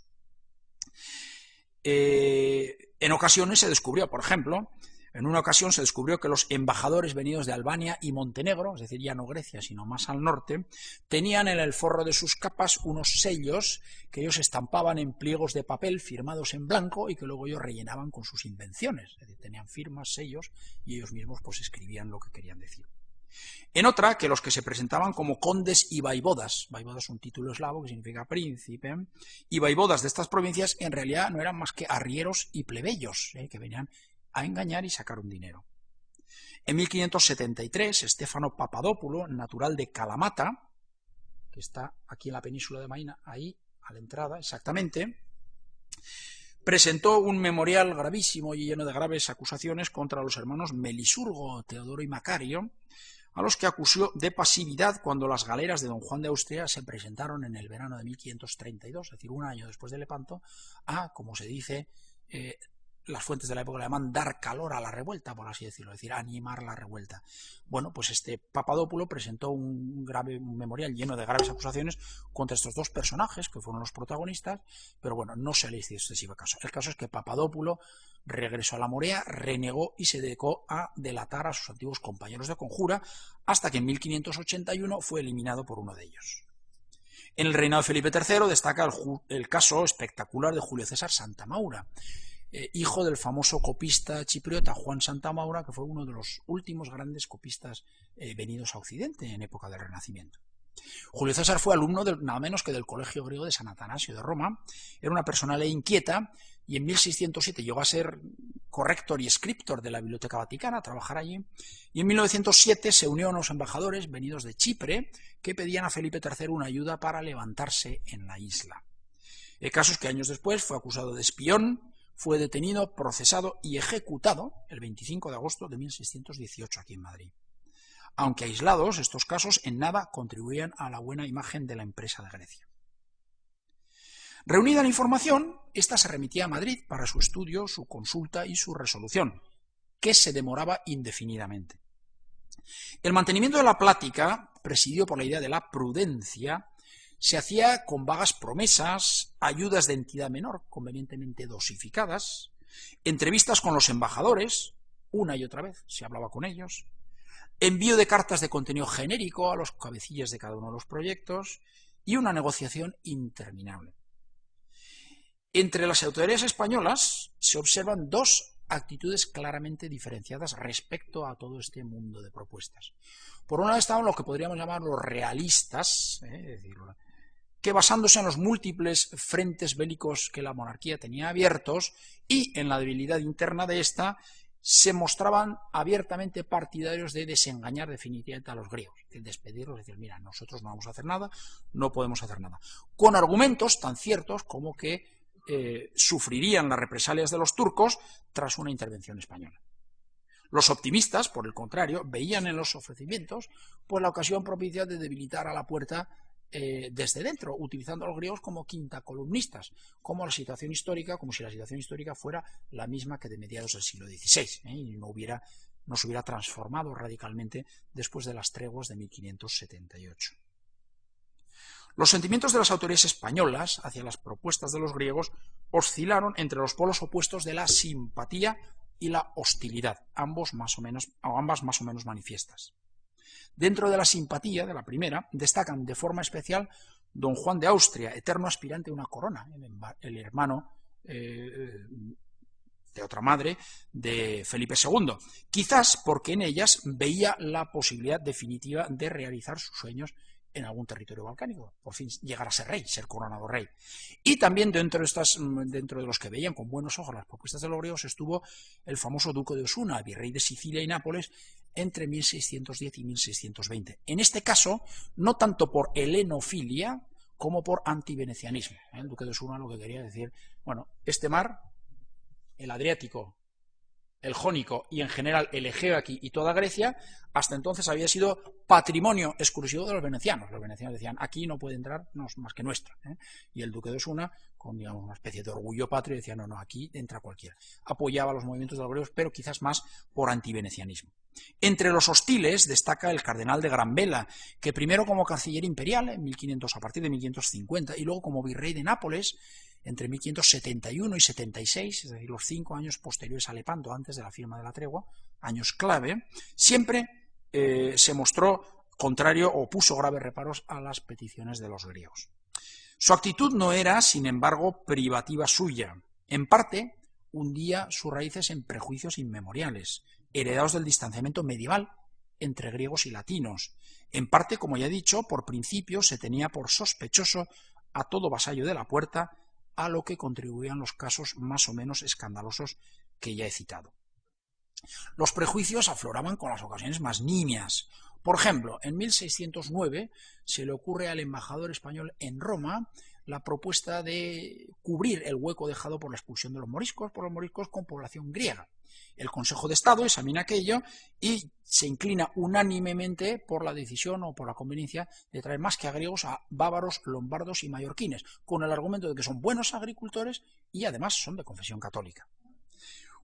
Speaker 1: En ocasiones se descubrió, por ejemplo, en una ocasión se descubrió que los embajadores venidos de Albania y Montenegro, es decir, ya no Grecia, sino más al norte, tenían en el forro de sus capas unos sellos que ellos estampaban en pliegos de papel firmados en blanco y que luego ellos rellenaban con sus invenciones. Es decir, tenían firmas, sellos y ellos mismos pues escribían lo que querían decir. En otra, que los que se presentaban como condes y vaivodas es un título eslavo que significa príncipe, y vaivodas de estas provincias en realidad no eran más que arrieros y plebeyos, que venían a engañar y sacar un dinero. En 1573, Stefano Papadopoulo, natural de Kalamata, que está aquí en la península de Maina, ahí a la entrada exactamente, presentó un memorial gravísimo y lleno de graves acusaciones contra los hermanos Melisurgo, Teodoro y Macario, a los que acusó de pasividad cuando las galeras de don Juan de Austria se presentaron en el verano de 1532, es decir, un año después de Lepanto, a, como se dice, las fuentes de la época le llaman dar calor a la revuelta, por así decirlo, es decir, animar la revuelta. Bueno, pues este Papadópulo presentó un memorial lleno de graves acusaciones contra estos dos personajes, que fueron los protagonistas, pero bueno, no se le hizo excesivo caso. El caso es que Papadópulo regresó a la Morea, renegó y se dedicó a delatar a sus antiguos compañeros de conjura, hasta que en 1581 fue eliminado por uno de ellos. En el reinado de Felipe III destaca el caso espectacular de Julio César Santamaura, hijo del famoso copista chipriota Juan Santamaura, que fue uno de los últimos grandes copistas venidos a Occidente en época del Renacimiento. Julio César fue alumno nada menos que del Colegio Griego de San Atanasio de Roma, era una personalidad inquieta y en 1607 llegó a ser corrector y scriptor de la Biblioteca Vaticana, a trabajar allí, y en 1907 se unió a unos embajadores venidos de Chipre que pedían a Felipe III una ayuda para levantarse en la isla. El caso es que años después fue acusado de espión, fue detenido, procesado y ejecutado el 25 de agosto de 1618 aquí en Madrid. Aunque aislados, estos casos en nada contribuían a la buena imagen de la empresa de Grecia. Reunida la información, esta se remitía a Madrid para su estudio, su consulta y su resolución, que se demoraba indefinidamente. El mantenimiento de la plática, presidido por la idea de la prudencia, se hacía con vagas promesas, ayudas de entidad menor convenientemente dosificadas, entrevistas con los embajadores, una y otra vez se hablaba con ellos, envío de cartas de contenido genérico a los cabecillas de cada uno de los proyectos y una negociación interminable. Entre las autoridades españolas se observan dos actitudes claramente diferenciadas respecto a todo este mundo de propuestas. Por un lado estaban lo que podríamos llamar los realistas, es decir, que basándose en los múltiples frentes bélicos que la monarquía tenía abiertos y en la debilidad interna de ésta, se mostraban abiertamente partidarios de desengañar definitivamente a los griegos, de despedirlos, decir, mira, nosotros no vamos a hacer nada, no podemos hacer nada, con argumentos tan ciertos como que sufrirían las represalias de los turcos tras una intervención española. Los optimistas, por el contrario, veían en los ofrecimientos pues la ocasión propicia de debilitar a la puerta desde dentro, utilizando a los griegos como quintacolumnistas, como si la situación histórica fuera la misma que de mediados del siglo XVI, y no se hubiera transformado radicalmente después de las treguas de 1578. Los sentimientos de las autoridades españolas hacia las propuestas de los griegos oscilaron entre los polos opuestos de la simpatía y la hostilidad, ambas más o menos manifiestas. Dentro de la simpatía de la primera destacan de forma especial don Juan de Austria, eterno aspirante a una corona, el hermano de otra madre de Felipe II, quizás porque en ellas veía la posibilidad definitiva de realizar sus sueños en algún territorio balcánico, por fin llegar a ser rey, ser coronado rey. Y también dentro de los que veían con buenos ojos las propuestas de los griegos estuvo el famoso duque de Osuna, virrey de Sicilia y Nápoles, entre 1610 y 1620. En este caso, no tanto por helenofilia como por antivenecianismo. El duque de Osuna lo que quería decir, bueno, este mar, el Adriático, el Jónico y en general el Egeo aquí y toda Grecia, hasta entonces había sido patrimonio exclusivo de los venecianos. Los venecianos decían, aquí no puede entrar más que nuestro. Y el duque de Osuna, con digamos, una especie de orgullo patrio, decía, no, aquí entra cualquiera. Apoyaba los movimientos de los griegos, pero quizás más por antivenecianismo. Entre los hostiles destaca el cardenal de Granvela, que primero como canciller imperial a partir de 1550 y luego como virrey de Nápoles entre 1571 y 76, es decir, los 5 años posteriores a Lepanto, antes de la firma de la tregua, años clave, siempre se mostró contrario o puso graves reparos a las peticiones de los griegos. Su actitud no era, sin embargo, privativa suya. En parte, hundía sus raíces en prejuicios inmemoriales, heredados del distanciamiento medieval entre griegos y latinos. En parte, como ya he dicho, por principio se tenía por sospechoso a todo vasallo de la puerta, a lo que contribuían los casos más o menos escandalosos que ya he citado. Los prejuicios afloraban con las ocasiones más nimias. Por ejemplo, en 1609 se le ocurre al embajador español en Roma la propuesta de cubrir el hueco dejado por la expulsión de los moriscos con población griega. El Consejo de Estado examina aquello y se inclina unánimemente por la decisión o por la conveniencia de traer más que a griegos a bávaros, lombardos y mallorquines, con el argumento de que son buenos agricultores y además son de confesión católica.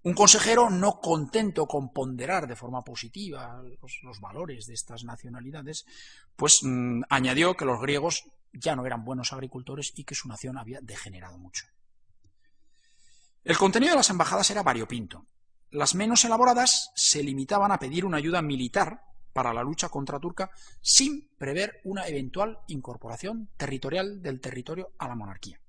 Speaker 1: Un consejero, no contento con ponderar de forma positiva los valores de estas nacionalidades, pues añadió que los griegos ya no eran buenos agricultores y que su nación había degenerado mucho. El contenido de las embajadas era variopinto. Las menos elaboradas se limitaban a pedir una ayuda militar para la lucha contra Turca sin prever una eventual incorporación territorial del territorio a la monarquía.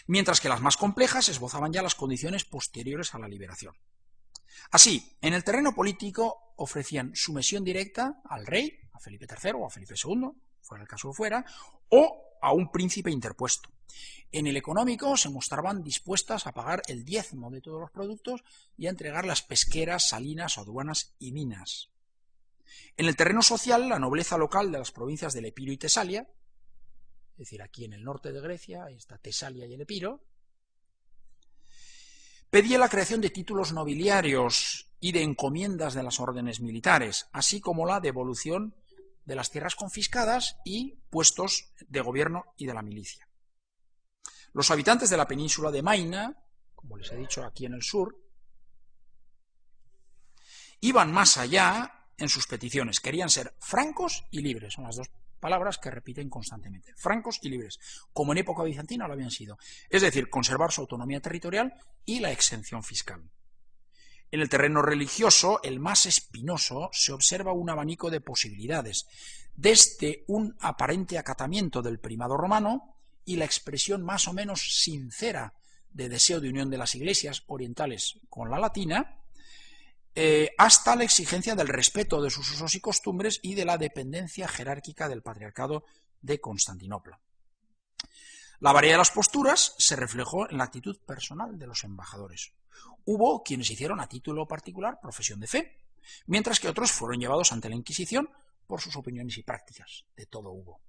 Speaker 1: Mientras que las más complejas esbozaban ya las condiciones posteriores a la liberación. Así, en el terreno político ofrecían sumisión directa al rey, a Felipe III o a Felipe II, fuera el caso que fuera, o a un príncipe interpuesto. En el económico se mostraban dispuestas a pagar el diezmo de todos los productos y a entregar las pesqueras, salinas, aduanas y minas. En el terreno social, la nobleza local de las provincias del Epiro y Tesalia, es decir, aquí en el norte de Grecia, ahí está Tesalia y el Epiro, pedía la creación de títulos nobiliarios y de encomiendas de las órdenes militares, así como la devolución de las tierras confiscadas y puestos de gobierno y de la milicia. Los habitantes de la península de Maina, como les he dicho aquí en el sur, iban más allá en sus peticiones, querían ser francos y libres, son las dos palabras que repiten constantemente, francos y libres, como en época bizantina lo habían sido, es decir, conservar su autonomía territorial y la exención fiscal. En el terreno religioso, el más espinoso, se observa un abanico de posibilidades, desde un aparente acatamiento del primado romano y la expresión más o menos sincera de deseo de unión de las iglesias orientales con la latina, hasta la exigencia del respeto de sus usos y costumbres y de la dependencia jerárquica del patriarcado de Constantinopla. La variedad de las posturas se reflejó en la actitud personal de los embajadores. Hubo quienes hicieron a título particular profesión de fe, mientras que otros fueron llevados ante la Inquisición por sus opiniones y prácticas. De todo hubo.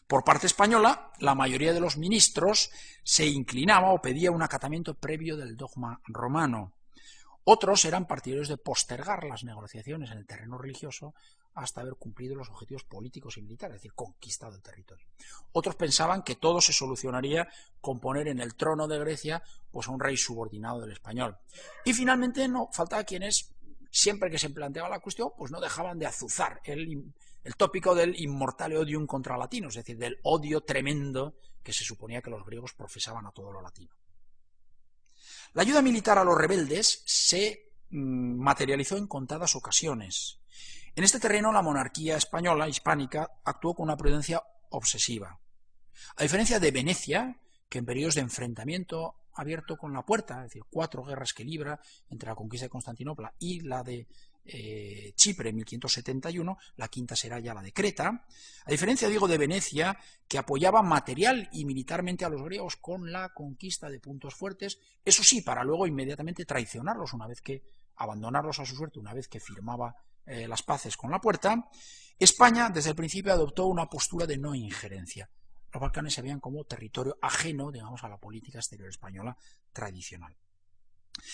Speaker 1: Por parte española, la mayoría de los ministros se inclinaba o pedía un acatamiento previo del dogma romano. Otros eran partidarios de postergar las negociaciones en el terreno religioso hasta haber cumplido los objetivos políticos y militares, es decir, conquistado el territorio. Otros pensaban que todo se solucionaría con poner en el trono de Grecia pues, a un rey subordinado del español. Y finalmente no faltaba quienes, siempre que se planteaba la cuestión, pues no dejaban de azuzar el tópico del immortale odium contra latinos, es decir, del odio tremendo que se suponía que los griegos profesaban a todo lo latino. La ayuda militar a los rebeldes se materializó en contadas ocasiones. En este terreno la monarquía española, hispánica, actuó con una prudencia obsesiva. A diferencia de Venecia, que en periodos de enfrentamiento abierto con la puerta, es decir, 4 guerras que libra entre la conquista de Constantinopla y la de Chipre en 1571, la quinta será ya la de Creta, a diferencia, digo, de Venecia, que apoyaba material y militarmente a los griegos con la conquista de puntos fuertes, eso sí, para luego inmediatamente traicionarlos una vez que, abandonarlos a su suerte una vez que firmaba las paces con la puerta, España desde el principio adoptó una postura de no injerencia. Los Balcanes se veían como territorio ajeno, digamos, a la política exterior española tradicional.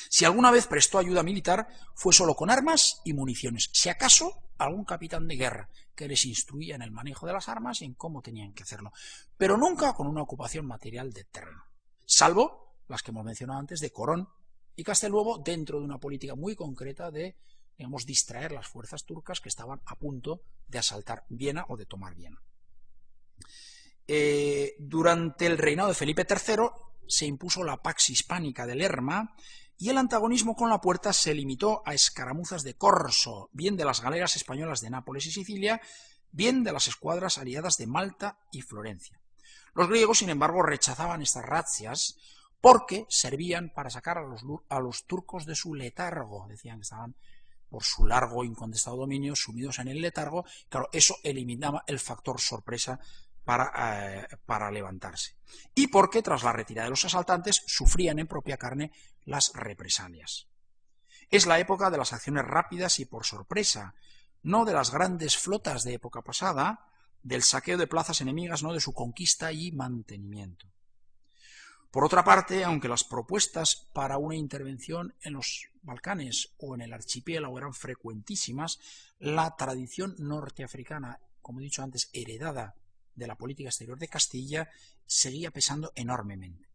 Speaker 1: Si alguna vez prestó ayuda militar, fue solo con armas y municiones, si acaso algún capitán de guerra que les instruía en el manejo de las armas y en cómo tenían que hacerlo, pero nunca con una ocupación material de terreno, salvo las que hemos mencionado antes de Corón y Castelnuovo, dentro de una política muy concreta de, digamos, distraer las fuerzas turcas que estaban a punto de asaltar Viena o de tomar Viena. Durante el reinado de Felipe III se impuso la Pax Hispánica de Lerma y el antagonismo con la puerta se limitó a escaramuzas de corso, bien de las galeras españolas de Nápoles y Sicilia, bien de las escuadras aliadas de Malta y Florencia. Los griegos, sin embargo, rechazaban estas razzias porque servían para sacar a los turcos de su letargo. Decían que estaban, por su largo e incontestado dominio, sumidos en el letargo. Claro, eso eliminaba el factor sorpresa para levantarse. Y porque, tras la retirada de los asaltantes, sufrían en propia carne las represalias. Es la época de las acciones rápidas y por sorpresa, no de las grandes flotas de época pasada, del saqueo de plazas enemigas, no de su conquista y mantenimiento. Por otra parte, aunque las propuestas para una intervención en los Balcanes o en el archipiélago eran frecuentísimas, la tradición norteafricana, como he dicho antes, heredada de la política exterior de Castilla, seguía pesando enormemente.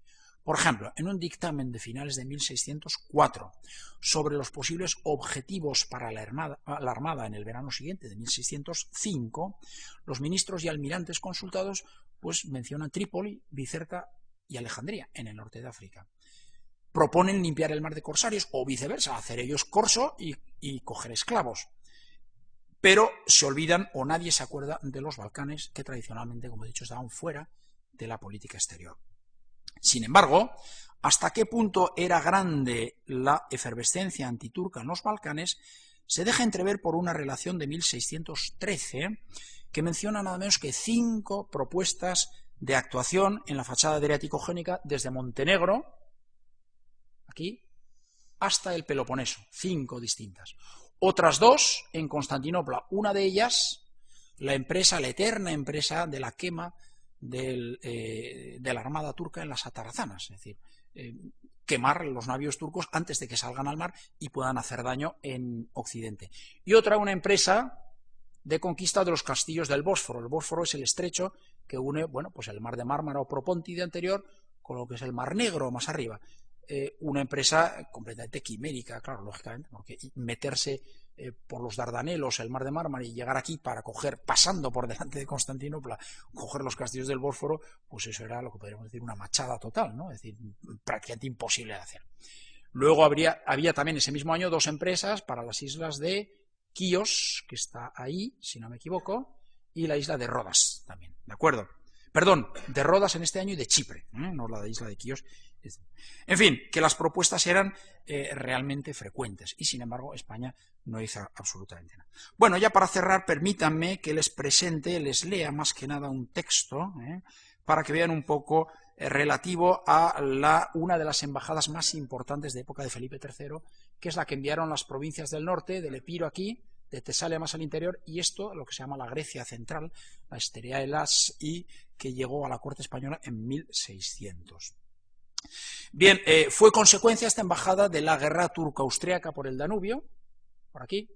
Speaker 1: Por ejemplo, en un dictamen de finales de 1604 sobre los posibles objetivos para la Armada en el verano siguiente de 1605, los ministros y almirantes consultados pues mencionan Trípoli, Bicerca y Alejandría, en el norte de África. Proponen limpiar el mar de corsarios o viceversa, hacer ellos corso y coger esclavos. Pero se olvidan o nadie se acuerda de los Balcanes, que tradicionalmente, como he dicho, estaban fuera de la política exterior. Sin embargo, hasta qué punto era grande la efervescencia antiturca en los Balcanes se deja entrever por una relación de 1613 que menciona nada menos que 5 propuestas de actuación en la fachada adriático-jónica desde Montenegro, aquí, hasta el Peloponeso, 5 distintas. Otras 2 en Constantinopla, una de ellas la eterna empresa de la quema de la armada turca en las atarazanas, es decir, quemar los navíos turcos antes de que salgan al mar y puedan hacer daño en Occidente. Y otra, una empresa de conquista de los castillos del Bósforo. El Bósforo es el estrecho que une, bueno, pues el mar de Mármara o Propóntide anterior con lo que es el mar Negro más arriba. Una empresa completamente quimérica, claro, lógicamente, porque meterse por los Dardanelos, el mar de Mármara y llegar aquí para coger, pasando por delante de Constantinopla, coger los castillos del Bósforo, pues eso era lo que podríamos decir una machada total, ¿no? Es decir, prácticamente imposible de hacer. Luego había también ese mismo año 2 empresas para las islas de Quíos, que está ahí, si no me equivoco, y la isla de Rodas también, ¿de acuerdo? Perdón, de Rodas en este año y de Chipre, no la de isla de Quíos. En fin, que las propuestas eran realmente frecuentes y sin embargo España no hizo absolutamente nada. Bueno, ya para cerrar, permítanme que les lea más que nada un texto para que vean un poco relativo a una de las embajadas más importantes de época de Felipe III, que es la que enviaron las provincias del norte, del Epiro aquí, de Tesalia más al interior, y esto, lo que se llama la Grecia central, la Esterea Elas, y que llegó a la corte española en 1600. Bien, fue consecuencia esta embajada de la guerra turco-austriaca por el Danubio, por aquí,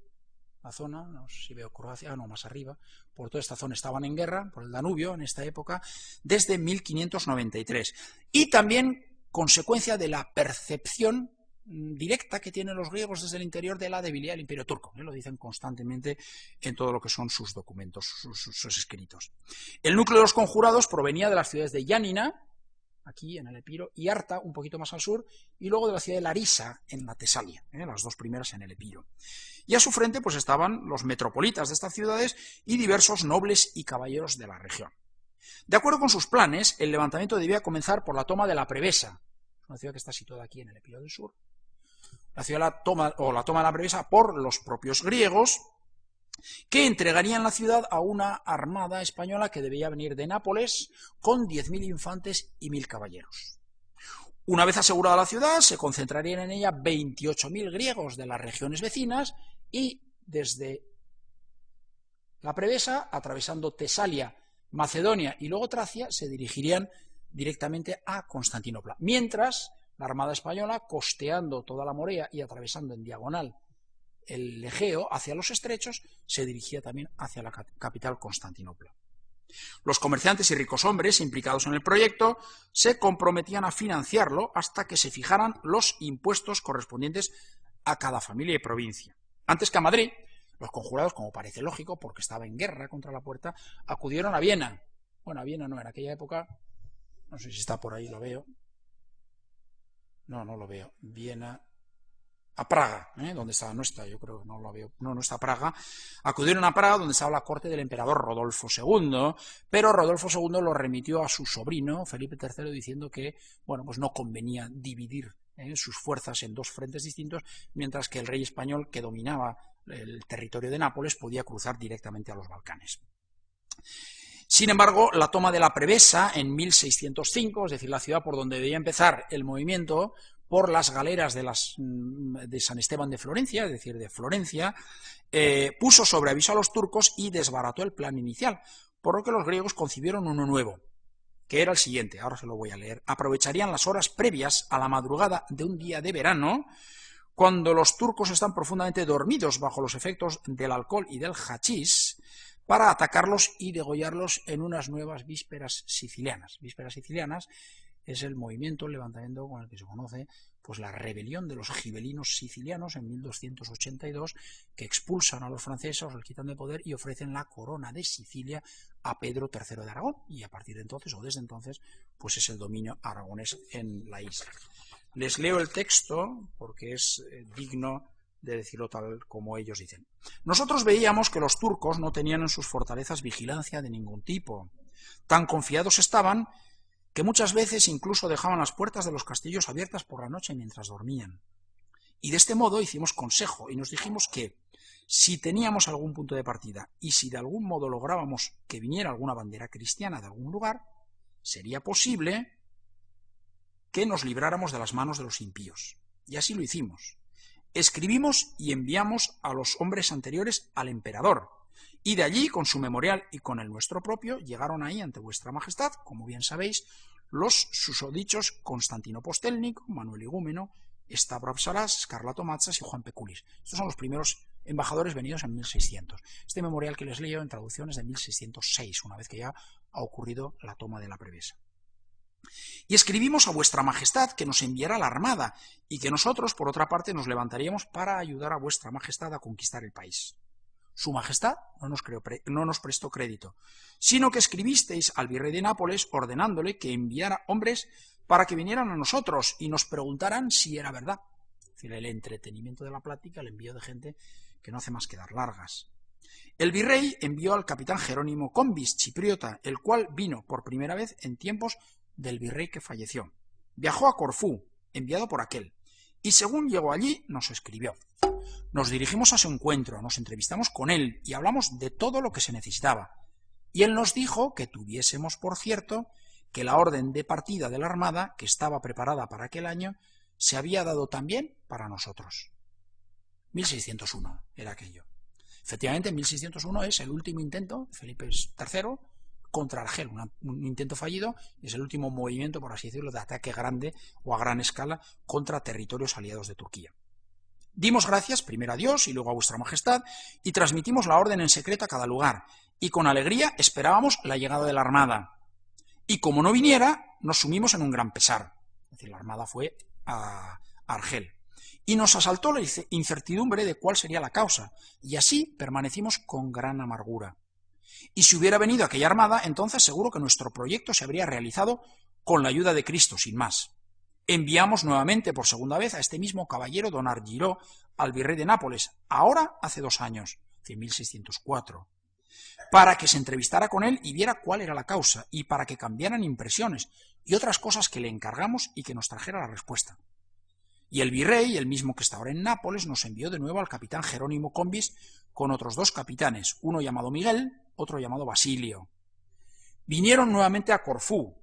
Speaker 1: la zona, no sé si veo Croacia, no, más arriba, por toda esta zona estaban en guerra, por el Danubio en esta época, desde 1593. Y también consecuencia de la percepción directa que tienen los griegos desde el interior de la debilidad del Imperio turco. Lo dicen constantemente en todo lo que son sus documentos, sus escritos. El núcleo de los conjurados provenía de las ciudades de Yánina, aquí en el Epiro, y Arta, un poquito más al sur, y luego de la ciudad de Larisa, en la Tesalia, las 2 primeras en el Epiro. Y a su frente pues estaban los metropolitas de estas ciudades y diversos nobles y caballeros de la región. De acuerdo con sus planes, el levantamiento debía comenzar por la toma de la Prevesa, una ciudad que está situada aquí en el Epiro del Sur. La toma de la Prevesa por los propios griegos, que entregarían la ciudad a una armada española que debía venir de Nápoles con 10.000 infantes y 1.000 caballeros. Una vez asegurada la ciudad, se concentrarían en ella 28.000 griegos de las regiones vecinas y desde la Prevesa, atravesando Tesalia, Macedonia y luego Tracia, se dirigirían directamente a Constantinopla. Mientras, la armada española, costeando toda la Morea y atravesando en diagonal el Egeo hacia los estrechos, se dirigía también hacia la capital Constantinopla. Los comerciantes y ricos hombres implicados en el proyecto se comprometían a financiarlo hasta que se fijaran los impuestos correspondientes a cada familia y provincia. Antes que a Madrid, los conjurados, como parece lógico, porque estaba en guerra contra la Puerta, acudieron a Viena. Bueno, a Viena no, en aquella época, no sé si está por ahí, lo veo. No lo veo. Viena... a Praga, donde estaba, no está, yo creo que no lo veo, no está Praga, acudieron a Praga donde estaba la corte del emperador Rodolfo II, pero Rodolfo II lo remitió a su sobrino, Felipe III, diciendo que, bueno, pues no convenía dividir sus fuerzas en 2 frentes distintos, mientras que el rey español, que dominaba el territorio de Nápoles, podía cruzar directamente a los Balcanes. Sin embargo, la toma de la Prevesa en 1605, es decir, la ciudad por donde debía empezar el movimiento, por las galeras de San Esteban de Florencia, es decir, de Florencia, puso sobre aviso a los turcos y desbarató el plan inicial, por lo que los griegos concibieron uno nuevo, que era el siguiente, ahora se lo voy a leer. Aprovecharían las horas previas a la madrugada de un día de verano, cuando los turcos están profundamente dormidos bajo los efectos del alcohol y del hachís, para atacarlos y degollarlos en unas nuevas vísperas sicilianas. Vísperas sicilianas es el movimiento, el levantamiento con el que se conoce pues la rebelión de los gibelinos sicilianos en 1282, que expulsan a los franceses, los quitan de poder y ofrecen la corona de Sicilia a Pedro III de Aragón, y a partir de entonces, o desde entonces, pues es el dominio aragonés en la isla. Les leo el texto porque es digno de decirlo tal como ellos dicen. Nosotros veíamos que los turcos no tenían en sus fortalezas vigilancia de ningún tipo. Tan confiados estaban que muchas veces incluso dejaban las puertas de los castillos abiertas por la noche mientras dormían. Y de este modo hicimos consejo y nos dijimos que, si teníamos algún punto de partida y si de algún modo lográbamos que viniera alguna bandera cristiana de algún lugar, sería posible que nos libráramos de las manos de los impíos. Y así lo hicimos. Escribimos y enviamos a los hombres anteriores al emperador, y de allí, con su memorial y con el nuestro propio, llegaron ahí ante vuestra majestad, como bien sabéis, los susodichos Constantino Postelnico, Manuel Igúmeno, Stavro Absaras, Escarlato Matzas y Juan Peculis. Estos son los primeros embajadores venidos en 1600. Este memorial que les leo en traducción es de 1606, una vez que ya ha ocurrido la toma de la Prevesa. Y escribimos a vuestra majestad que nos enviara la armada y que nosotros, por otra parte, nos levantaríamos para ayudar a vuestra majestad a conquistar el país. Su majestad no nos prestó crédito, sino que escribisteis al virrey de Nápoles ordenándole que enviara hombres para que vinieran a nosotros y nos preguntaran si era verdad. Es decir, el entretenimiento de la plática, el envío de gente que no hace más que dar largas. El virrey envió al capitán Jerónimo Combis, chipriota, el cual vino por primera vez en tiempos del virrey que falleció. Viajó a Corfú, enviado por aquel, y según llegó allí nos escribió. Nos dirigimos a su encuentro, nos entrevistamos con él y hablamos de todo lo que se necesitaba. Y él nos dijo que tuviésemos por cierto que la orden de partida de la armada, que estaba preparada para aquel año, se había dado también para nosotros. 1601 era aquello. Efectivamente, 1601 es el último intento de Felipe III contra Argel, un intento fallido, y es el último movimiento, por así decirlo, de ataque grande o a gran escala contra territorios aliados de Turquía. Dimos gracias primero a Dios y luego a vuestra majestad y transmitimos la orden en secreto a cada lugar, y con alegría esperábamos la llegada de la armada. Y como no viniera, nos sumimos en un gran pesar. Es decir, la armada fue a Argel. Y nos asaltó la incertidumbre de cuál sería la causa, y así permanecimos con gran amargura. Y si hubiera venido aquella armada, entonces seguro que nuestro proyecto se habría realizado con la ayuda de Cristo, sin más. Enviamos nuevamente por segunda vez a este mismo caballero don Argiró al virrey de Nápoles, ahora hace 2 años, en 1604, para que se entrevistara con él y viera cuál era la causa, y para que cambiaran impresiones y otras cosas que le encargamos y que nos trajera la respuesta. Y el virrey, el mismo que está ahora en Nápoles, nos envió de nuevo al capitán Jerónimo Combis con otros 2 capitanes, uno llamado Miguel, otro llamado Basilio. Vinieron nuevamente a Corfú.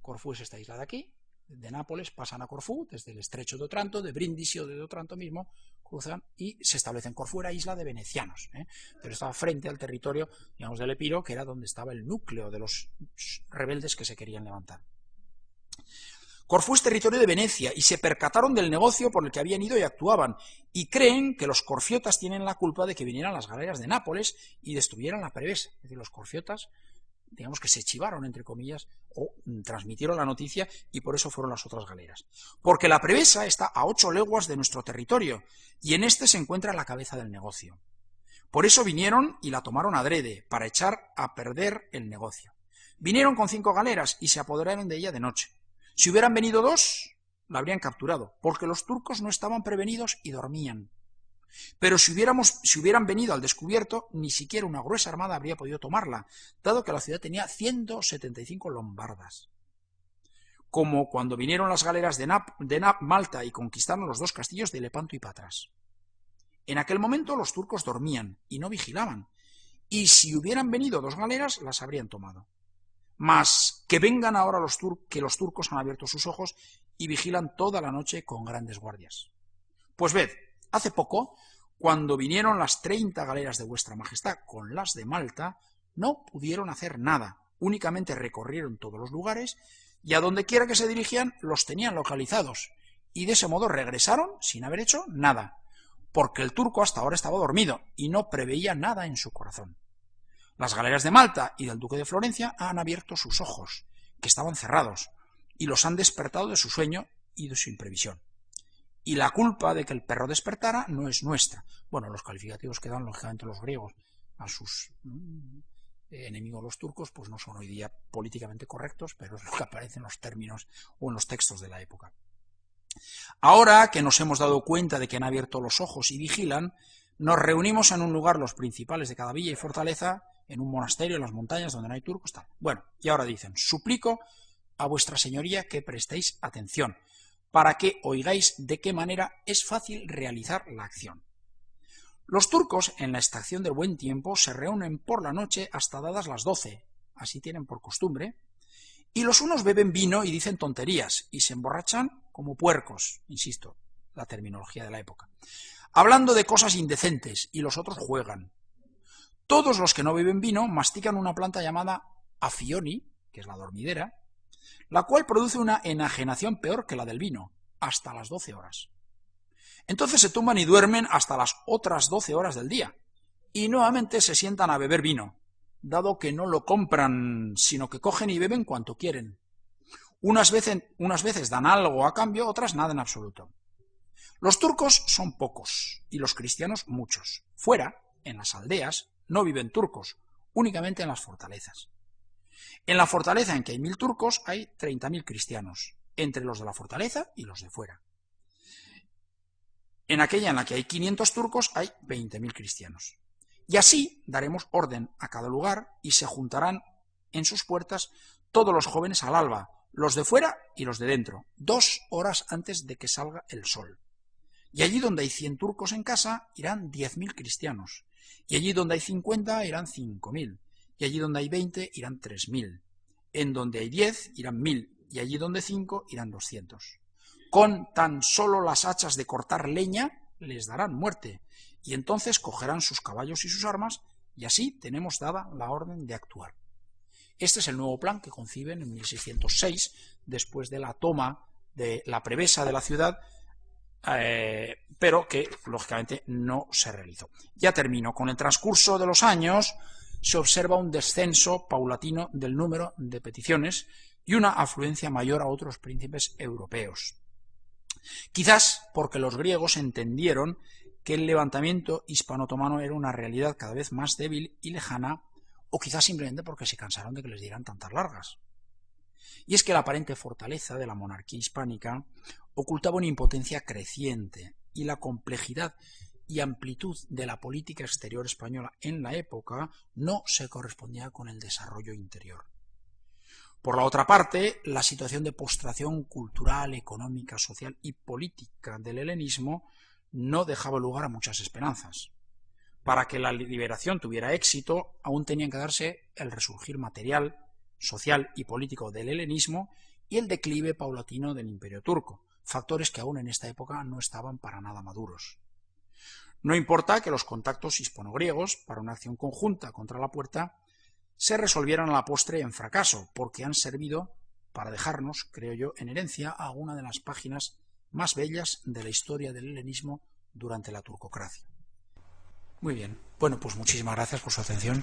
Speaker 1: Corfú es esta isla de aquí, de Nápoles pasan a Corfú, desde el estrecho de Otranto, de Brindisi o de Otranto mismo, cruzan y se establecen. Corfú era isla de venecianos, pero estaba frente al territorio, digamos, del Epiro, que era donde estaba el núcleo de los rebeldes que se querían levantar. Corfú es territorio de Venecia y se percataron del negocio por el que habían ido y actuaban, y creen que los corfiotas tienen la culpa de que vinieran las galeras de Nápoles y destruyeran la Prevesa. Es decir, los corfiotas, digamos que se chivaron, entre comillas, o transmitieron la noticia y por eso fueron las otras galeras. Porque la Prevesa está a 8 leguas de nuestro territorio y en este se encuentra la cabeza del negocio. Por eso vinieron y la tomaron adrede, para echar a perder el negocio. Vinieron con 5 galeras y se apoderaron de ella de noche. Si hubieran venido 2, la habrían capturado, porque los turcos no estaban prevenidos y dormían. Pero si hubieran venido al descubierto, ni siquiera una gruesa armada habría podido tomarla, dado que la ciudad tenía 175 lombardas. Como cuando vinieron las galeras de Malta y conquistaron los 2 castillos de Lepanto y Patras. En aquel momento los turcos dormían y no vigilaban, y si hubieran venido 2 galeras, las habrían tomado. Mas que vengan ahora que los turcos han abierto sus ojos y vigilan toda la noche con grandes guardias. Pues ved, hace poco, cuando vinieron las 30 galeras de vuestra majestad con las de Malta, no pudieron hacer nada, únicamente recorrieron todos los lugares y a donde quiera que se dirigían los tenían localizados, y de ese modo regresaron sin haber hecho nada, porque el turco hasta ahora estaba dormido y no preveía nada en su corazón. Las galeras de Malta y del duque de Florencia han abierto sus ojos, que estaban cerrados, y los han despertado de su sueño y de su imprevisión. Y la culpa de que el perro despertara no es nuestra. Bueno, los calificativos que dan, lógicamente, los griegos a sus enemigos los turcos, pues no son hoy día políticamente correctos, pero es lo que aparece en los términos o en los textos de la época. Ahora que nos hemos dado cuenta de que han abierto los ojos y vigilan, nos reunimos en un lugar los principales de cada villa y fortaleza, en un monasterio en las montañas donde no hay turcos, tal. Bueno, y ahora dicen, suplico a vuestra señoría que prestéis atención, para que oigáis de qué manera es fácil realizar la acción. Los turcos, en la estación del buen tiempo, se reúnen por la noche hasta dadas las 12, así tienen por costumbre, y los unos beben vino y dicen tonterías, y se emborrachan como puercos, insisto, la terminología de la época, hablando de cosas indecentes, y los otros juegan. Todos los que no beben vino mastican una planta llamada afioni, que es la dormidera, la cual produce una enajenación peor que la del vino, hasta las 12 horas. Entonces se tumban y duermen hasta las otras 12 horas del día, y nuevamente se sientan a beber vino, dado que no lo compran, sino que cogen y beben cuanto quieren. Unas veces dan algo a cambio, otras nada en absoluto. Los turcos son pocos, y los cristianos muchos. Fuera, en las aldeas, no viven turcos, únicamente en las fortalezas. En la fortaleza en que hay 1000 turcos hay 30.000 cristianos, entre los de la fortaleza y los de fuera. En aquella en la que hay 500 turcos hay 20.000 cristianos. Y así daremos orden a cada lugar y se juntarán en sus puertas todos los jóvenes al alba, los de fuera y los de dentro, 2 horas antes de que salga el sol. Y allí donde hay 100 turcos en casa irán 10.000 cristianos, y allí donde hay 50 irán 5.000, y allí donde hay 20 irán 3.000, en donde hay 10 irán 1.000, y allí donde 5 irán 200. Con tan solo las hachas de cortar leña les darán muerte, y entonces cogerán sus caballos y sus armas, y así tenemos dada la orden de actuar. Este es el nuevo plan que conciben en 1606, después de la toma de la prevesa de la ciudad, pero que lógicamente no se realizó. Ya termino. Con el transcurso de los años se observa un descenso paulatino del número de peticiones y una afluencia mayor a otros príncipes europeos. Quizás porque los griegos entendieron que el levantamiento hispano-otomano era una realidad cada vez más débil y lejana, o quizás simplemente porque se cansaron de que les dieran tantas largas. Y es que la aparente fortaleza de la monarquía hispánica ocultaba una impotencia creciente, y la complejidad y amplitud de la política exterior española en la época no se correspondía con el desarrollo interior. Por la otra parte, la situación de postración cultural, económica, social y política del helenismo no dejaba lugar a muchas esperanzas. Para que la liberación tuviera éxito, aún tenían que darse el resurgir material, social y político del helenismo y el declive paulatino del imperio turco, factores que aún en esta época no estaban para nada maduros. No importa que los contactos hispano-griegos para una acción conjunta contra la Puerta se resolvieran a la postre en fracaso, porque han servido para dejarnos, creo yo, en herencia a una de las páginas más bellas de la historia del helenismo durante la turcocracia. Muy bien, bueno, pues muchísimas gracias por su atención.